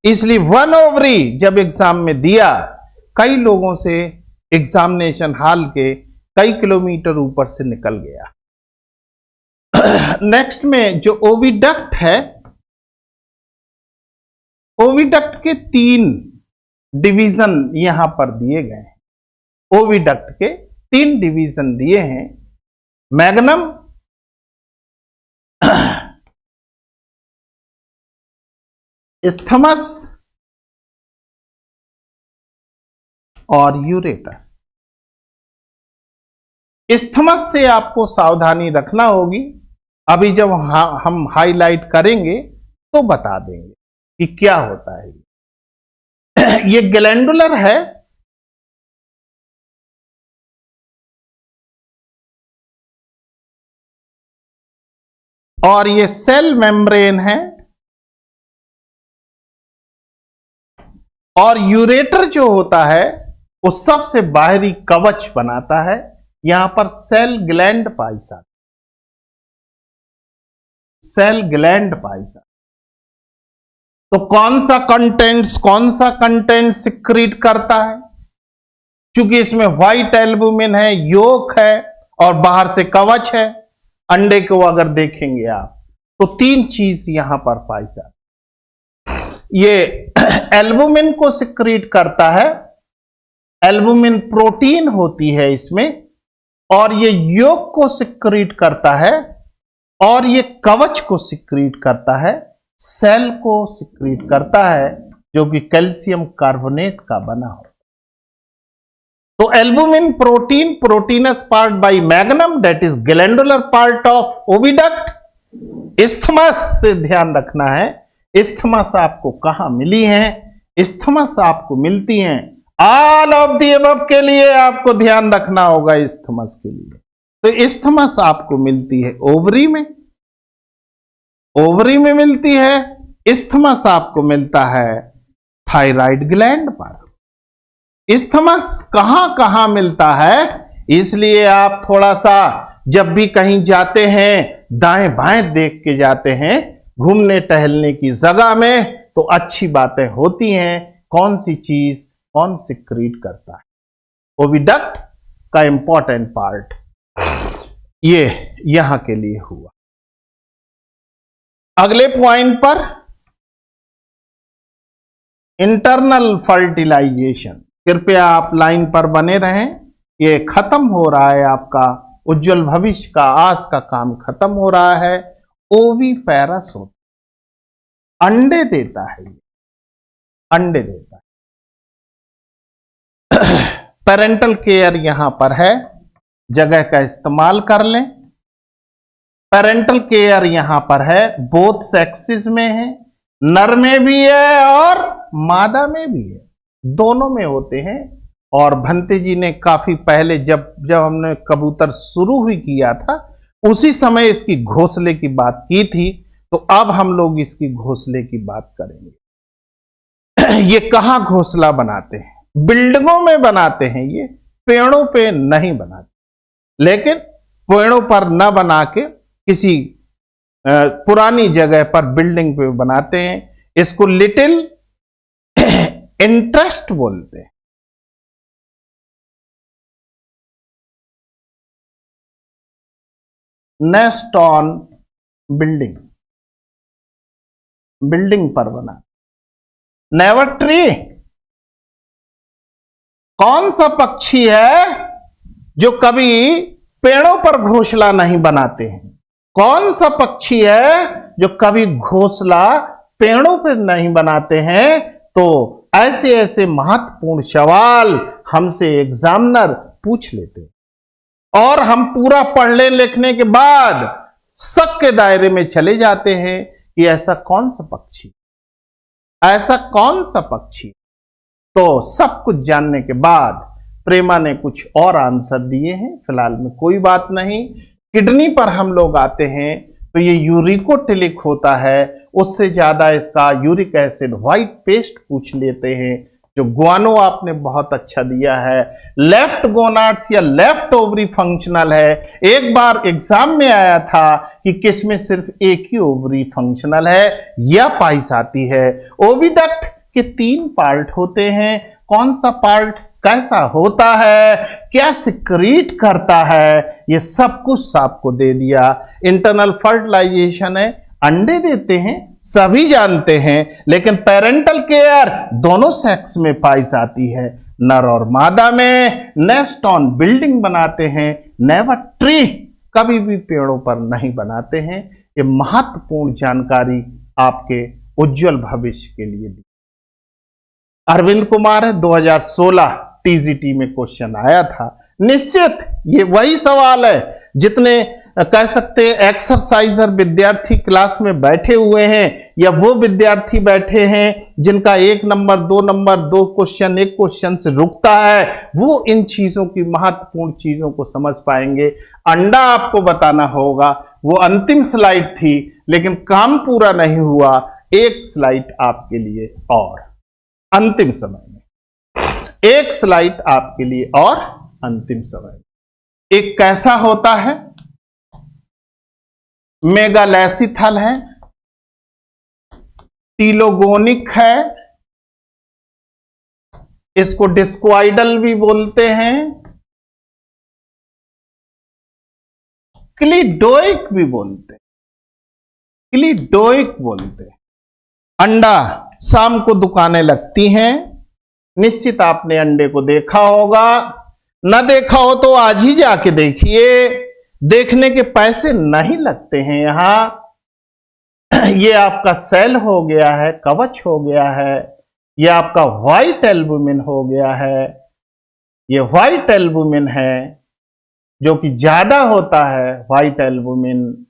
S1: इसलिए वन ओवरी जब एग्जाम में दिया, कई लोगों से एग्जामिनेशन हॉल के कई किलोमीटर ऊपर से निकल गया। नेक्स्ट में जो ओविडक्ट है, ओविडक्ट के 3 डिवीजन यहां पर दिए गए हैं। ओविडक्ट के 3 डिवीजन दिए हैं, मैग्नम, इस्थमस और यूरेटर। इस्थमस से आपको सावधानी रखना होगी, अभी जब हम हाईलाइट करेंगे तो बता देंगे कि क्या होता है। ये ग्लैंडुलर है, और ये सेल मेम्ब्रेन है, और यूरेटर जो होता है वो सबसे बाहरी कवच बनाता है। यहां पर सेल ग्लैंड पाई जाती, सेल ग्लैंड पाई जाती। तो कौन सा कंटेंट सिक्रीट करता है? क्योंकि इसमें व्हाइट एल्बुमिन है, योक है और बाहर से कवच है। अंडे को अगर देखेंगे आप तो तीन चीज यहां पर पाई जाती। ये एल्बुमिन को सिक्रीट करता है, एल्बुमिन प्रोटीन होती है इसमें, और ये योक को सिक्रीट करता है, और ये कवच को सिक्रीट करता है, सेल को सिक्रीट करता है, जो कि कैल्शियम कार्बोनेट का बना हो। तो albumin protein, proteins part by magnum, that is glandular part of oviduct. Isthmus से ध्यान रखना है, इस्थमस आपको कहां मिली है? इस्थमस आपको मिलती हैं ऑल ऑफ द अबव के लिए आपको ध्यान रखना होगा। इस्थमस के लिए तो इस्थमस आपको मिलती है ओवरी में, ओवरी में मिलती है। इस्थमस आपको मिलता है थायराइड ग्लैंड पर। इस्थमस कहां कहां मिलता है, इसलिए आप थोड़ा सा जब भी कहीं जाते हैं दाएं बाएं देख के जाते हैं, घूमने टहलने की जगह में, तो अच्छी बातें होती हैं। कौन सी चीज कौन सिक्रीट करता है? ओविडक्ट का इंपॉर्टेंट पार्ट ये यहां के लिए हुआ। अगले पॉइंट पर इंटरनल फर्टिलाइजेशन, कृपया आप लाइन पर बने रहें। ये खत्म हो रहा है आपका उज्जवल भविष्य का, आज का काम खत्म हो रहा है। ओवीपेरस होता, अंडे देता है, ये अंडे देता है। पेरेंटल केयर यहां पर है, जगह का इस्तेमाल कर लें। पेरेंटल केयर यहां पर है, बोथ सेक्सेस में है, नर में भी है और मादा में भी है, दोनों में होते हैं। और भंते जी ने काफी पहले जब हमने कबूतर शुरू ही किया था, उसी समय इसकी घोंसले की बात की थी। तो अब हम लोग इसकी घोंसले की बात करेंगे। ये कहां घोंसला बनाते हैं? बिल्डिंगों में बनाते हैं, ये पेड़ों पे नहीं बनाते। लेकिन पेड़ों पर न बना के किसी पुरानी जगह पर बिल्डिंग पे बनाते हैं। इसको लिटिल इंटरेस्ट बोलते हैं। नेस्ट ऑन बिल्डिंग, बिल्डिंग पर बना। नेवर ट्री, कौन सा पक्षी है जो कभी पेड़ों पर घोंसला नहीं बनाते हैं? कौन सा पक्षी है जो कभी घोंसला पेड़ों पर नहीं बनाते हैं? तो ऐसे ऐसे महत्वपूर्ण सवाल हमसे एग्जामिनर पूछ लेते हैं, और हम पूरा पढ़ने लिखने के बाद शक के दायरे में चले जाते हैं कि ऐसा कौन सा पक्षी, ऐसा कौन सा पक्षी। तो सब कुछ जानने के बाद प्रेमा ने कुछ और आंसर दिए हैं, फिलहाल में कोई बात नहीं। किडनी पर हम लोग आते हैं तो ये यूरिकोटिलिक होता है, उससे ज्यादा इसका यूरिक एसिड व्हाइट पेस्ट पूछ लेते हैं, जो ग्वानो आपने बहुत अच्छा दिया है। लेफ्ट गोनाड्स या लेफ्ट ओवरी फंक्शनल है। एक बार एग्जाम में आया था कि किसमें सिर्फ एक ही ओवरी फंक्शनल है, यह पाई जाती है। ओविडक्ट के 3 पार्ट होते हैं। कौन सा पार्ट कैसा होता है, क्या सिक्रीट करता है, ये सब कुछ आपको दे दिया। इंटरनल फर्टिलाइजेशन है, अंडे देते हैं, सभी जानते हैं। लेकिन पेरेंटल केयर दोनों सेक्स में पाई जाती है, नर और मादा में। नेस्ट ऑन बिल्डिंग बनाते हैं, नेवर ट्री, कभी भी पेड़ों पर नहीं बनाते हैं। ये महत्वपूर्ण जानकारी आपके उज्जवल भविष्य के लिए दी। अरविंद कुमार है, 2016 टीजीटी में क्वेश्चन आया था। निश्चित ये वही सवाल है, जितने कह सकते हैं एक्सरसाइजर विद्यार्थी क्लास में बैठे हुए हैं, या वो विद्यार्थी बैठे हैं जिनका 1 नंबर 2 नंबर 2 क्वेश्चन 1 क्वेश्चन से रुकता है, वो इन चीजों की महत्वपूर्ण चीजों को समझ पाएंगे। अंडा आपको बताना होगा। वो अंतिम स्लाइड थी, लेकिन काम पूरा नहीं हुआ। एक स्लाइड आपके लिए और अंतिम समय में, एक स्लाइड आपके लिए और अंतिम समय में। एक कैसा होता है, मेगालेसिथल है, टीलोगोनिक है, इसको डिस्क्वाइडल भी बोलते हैं, क्लिडोइक भी बोलते हैं, क्लिडोइक बोलते हैं। अंडा शाम को दुकानें लगती हैं, निश्चित आपने अंडे को देखा होगा, ना देखा हो तो आज ही जाके देखिए, देखने के पैसे नहीं लगते हैं यहां। ये आपका सेल हो गया है, कवच हो गया है, ये आपका व्हाइट एल्बुमिन हो गया है। ये व्हाइट एल्बुमिन है जो कि ज्यादा होता है, व्हाइट एल्बुमिन।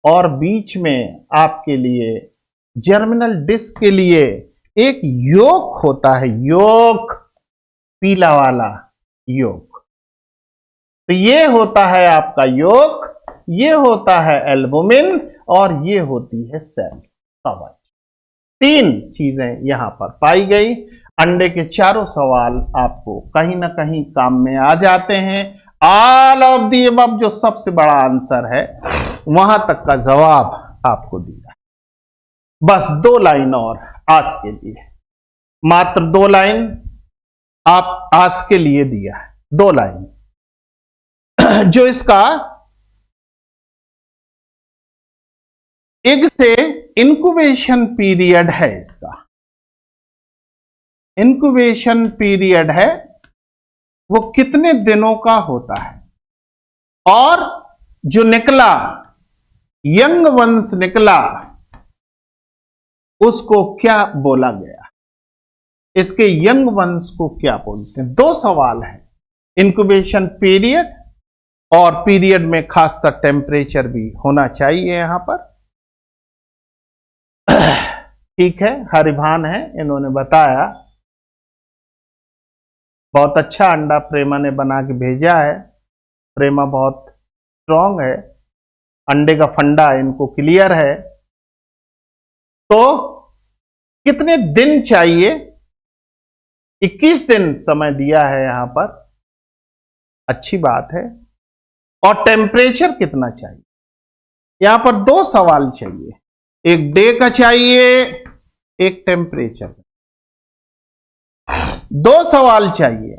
S1: और बीच में आपके लिए जर्मिनल डिस्क के लिए एक योक होता है, योक, पीला वाला योक। तो ये होता है आपका योक, ये होता है एल्बुमिन, और ये होती है सेल, कवच। तीन चीजें यहां पर पाई गई। अंडे के चारों सवाल आपको कहीं ना कहीं काम में आ जाते हैं। ऑल ऑफ दी अबव जो सबसे बड़ा आंसर है, वहां तक का जवाब आपको दिया। बस 2 लाइन और आज के लिए, मात्र 2 लाइन आप आज के लिए दिया है, 2 लाइन। जो इसका एग से इंक्यूबेशन पीरियड है, इसका इंक्यूबेशन पीरियड है, वो कितने दिनों का होता है, और जो निकला यंग वंश निकला उसको क्या बोला गया, इसके यंग वंश को क्या बोलते हैं। 2 सवाल हैं, इंक्यूबेशन पीरियड और पीरियड में खासकर टेम्परेचर भी होना चाहिए यहां पर। ठीक है, हरिभान है, इन्होंने बताया। बहुत अच्छा अंडा प्रेमा ने बना के भेजा है। प्रेमा बहुत स्ट्रांग है, अंडे का फंडा इनको क्लियर है। तो कितने दिन चाहिए, 21 दिन समय दिया है यहां पर, अच्छी बात है। और टेम्परेचर कितना चाहिए, यहां पर 2 सवाल चाहिए, एक डे का चाहिए, एक टेम्परेचर का। 2 सवाल चाहिए।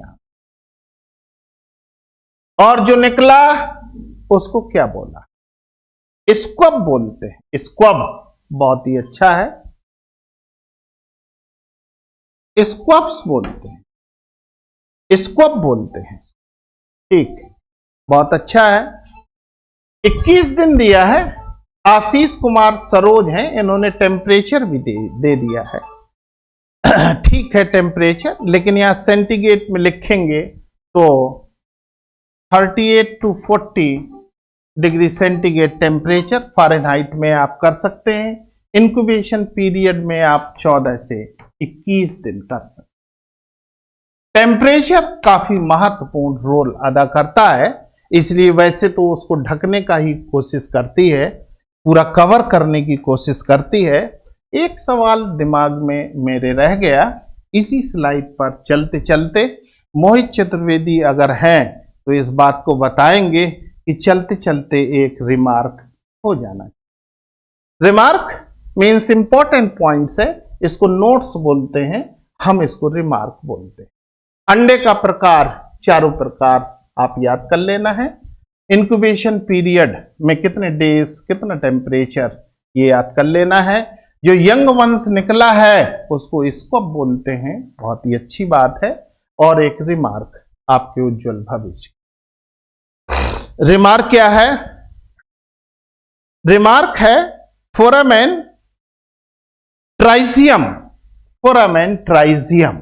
S1: और जो निकला उसको क्या बोला, स्क्वब बोलते हैं, स्क्वब, बहुत ही अच्छा है, स्क्वब्स बोलते हैं, स्क्वब बोलते हैं। ठीक, बहुत अच्छा है। 21 दिन दिया है। आशीष कुमार सरोज हैं, इन्होंने टेम्परेचर भी दे दिया है। ठीक है टेम्परेचर, लेकिन यहां सेंटीग्रेड में लिखेंगे तो 38 to 40 degree centigrade temperature, Fahrenheit में आप कर सकते हैं। इंक्यूबेशन पीरियड में आप 14 से 21 दिन कर सकते हैं। टेम्परेचर काफी महत्वपूर्ण रोल अदा करता है, इसलिए वैसे तो उसको ढकने का ही कोशिश करती है, पूरा कवर करने की कोशिश करती है। एक सवाल दिमाग में मेरे रह गया, इसी स्लाइड पर चलते चलते मोहित चतुर्वेदी अगर हैं तो इस बात को बताएंगे कि चलते चलते एक रिमार्क हो जाना चाहिए। रिमार्क मीन्स इंपॉर्टेंट पॉइंट्स है, इसको नोट्स बोलते हैं, हम इसको रिमार्क बोलते हैं। अंडे का प्रकार, चारों प्रकार आप याद कर लेना है। इंक्यूबेशन पीरियड में कितने डेज, कितना टेम्परेचर, ये याद कर लेना है। जो यंग वंश निकला है उसको स्क्वब बोलते हैं, बहुत ही अच्छी बात है। और एक रिमार्क आपके उज्जवल भविष्य। रिमार्क क्या है, रिमार्क है फोरामेन ट्राइजियम, फोरामेन ट्राइजियम।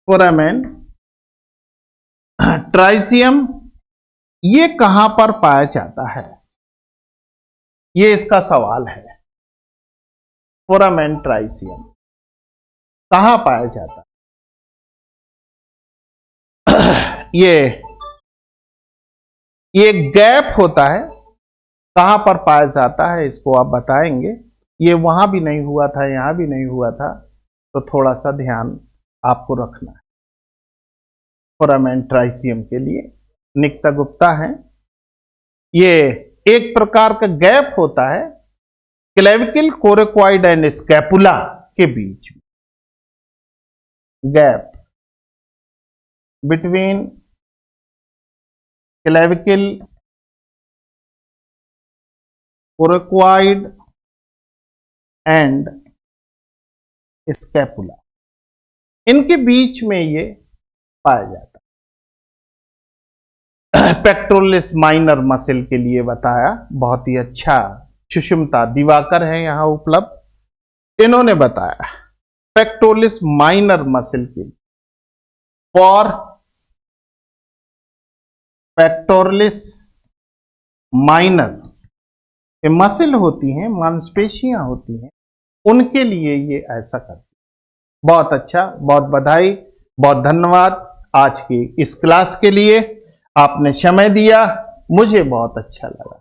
S1: फोरामेन ट्राइजियम ये कहां पर पाया जाता है, ये इसका सवाल है। फोरामेन ट्राइजियम कहां पाया जाता है, ये गैप होता है, कहां पर पाया जाता है इसको आप बताएंगे। ये वहां भी नहीं हुआ था, यहां भी नहीं हुआ था, तो थोड़ा सा ध्यान आपको रखना है। फोरामेन ट्राइसियम के लिए निक्ता गुप्ता है। ये एक प्रकार का गैप होता है क्लेविकल, कोरेक्वाइड एंड स्कैपुला के बीच में, gap between clavicle, कोरेक्वाइड and scapula, इनके बीच में ये पाया जाता है। पेक्टोरलिस माइनर मसल के लिए बताया, बहुत ही अच्छा, सुषमता दिवाकर है यहां उपलब्ध, इन्होंने बताया पेक्टोरलिस माइनर मसल के लिए, फॉर पेक्टोरलिस माइनर, ये मसल होती हैं, मांसपेशियां होती हैं, उनके लिए ये ऐसा करती है। बहुत अच्छा, बहुत बधाई, बहुत धन्यवाद आज की इस क्लास के लिए। आपने समय दिया, मुझे बहुत अच्छा लगा।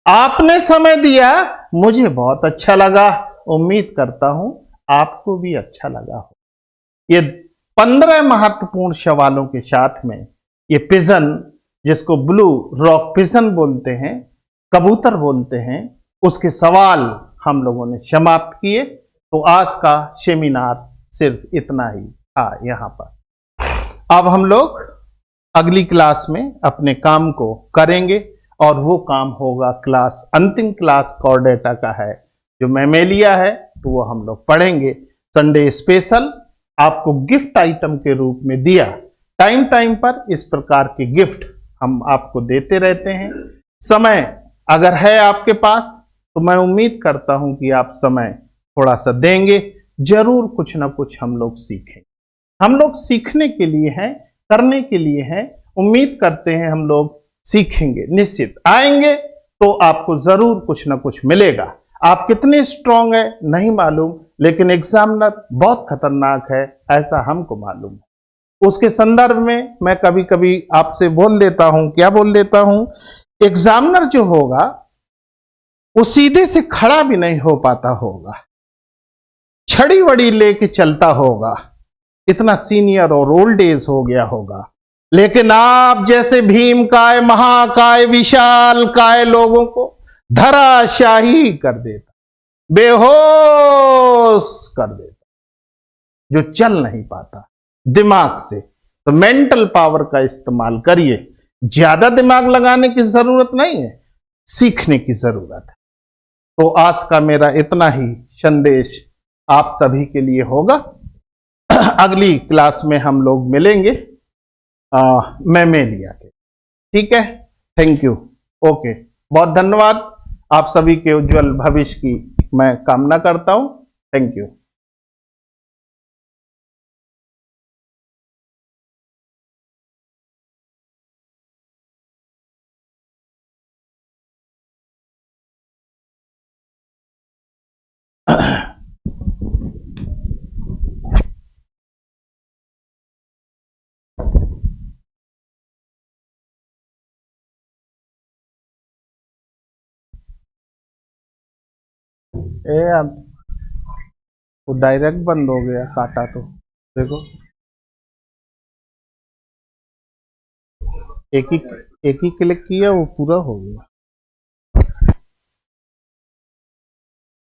S1: आपने समय दिया, मुझे बहुत अच्छा लगा। उम्मीद करता हूं आपको भी अच्छा लगा हो। ये 15 महत्वपूर्ण सवालों के साथ में ये पिजन, जिसको ब्लू रॉक पिजन बोलते हैं, कबूतर बोलते हैं, उसके सवाल हम लोगों ने समाप्त किए। तो आज का सेमिनार सिर्फ इतना ही था यहां पर। अब हम लोग अगली क्लास में अपने काम को करेंगे, और वो काम होगा क्लास, अंतिम क्लास कॉर्डेटा का है जो मैमेलिया है, तो वो हम लोग पढ़ेंगे। संडे स्पेशल आपको गिफ्ट आइटम के रूप में दिया। टाइम टाइम पर इस प्रकार के गिफ्ट हम आपको देते रहते हैं। समय अगर है आपके पास तो मैं उम्मीद करता हूं कि आप समय थोड़ा सा देंगे, जरूर कुछ ना कुछ हम लोग सीखें। हम लोग सीखने के लिए हैं, करने के लिए हैं। उम्मीद करते हैं हम लोग सीखेंगे, निश्चित आएंगे तो आपको जरूर कुछ ना कुछ मिलेगा। आप कितने स्ट्रांग है नहीं मालूम, लेकिन एग्जामिनर बहुत खतरनाक है ऐसा हमको मालूम है। उसके संदर्भ में मैं कभी कभी आपसे बोल देता हूं, क्या बोल देता हूं, एग्जामिनर जो होगा वो सीधे से खड़ा भी नहीं हो पाता होगा, छड़ी वड़ी लेके चलता होगा, इतना सीनियर और ओल्ड एज हो गया होगा, लेकिन आप जैसे भीम काय, महाकाय, विशाल काय लोगों को धराशाही कर देता, बेहोश कर देता, जो चल नहीं पाता दिमाग से। तो मेंटल पावर का इस्तेमाल करिए, ज्यादा दिमाग लगाने की जरूरत नहीं है, सीखने की जरूरत है। तो आज का मेरा इतना ही संदेश आप सभी के लिए होगा। अगली क्लास में हम लोग मिलेंगे मैमेलिया के, ठीक है। थैंक यू, ओके, बहुत धन्यवाद। आप सभी के उज्जवल भविष्य की मैं कामना करता हूं। Thank you. अब वो डायरेक्ट बंद हो गया, काटा तो देखो, एक ही क्लिक किया वो पूरा हो गया।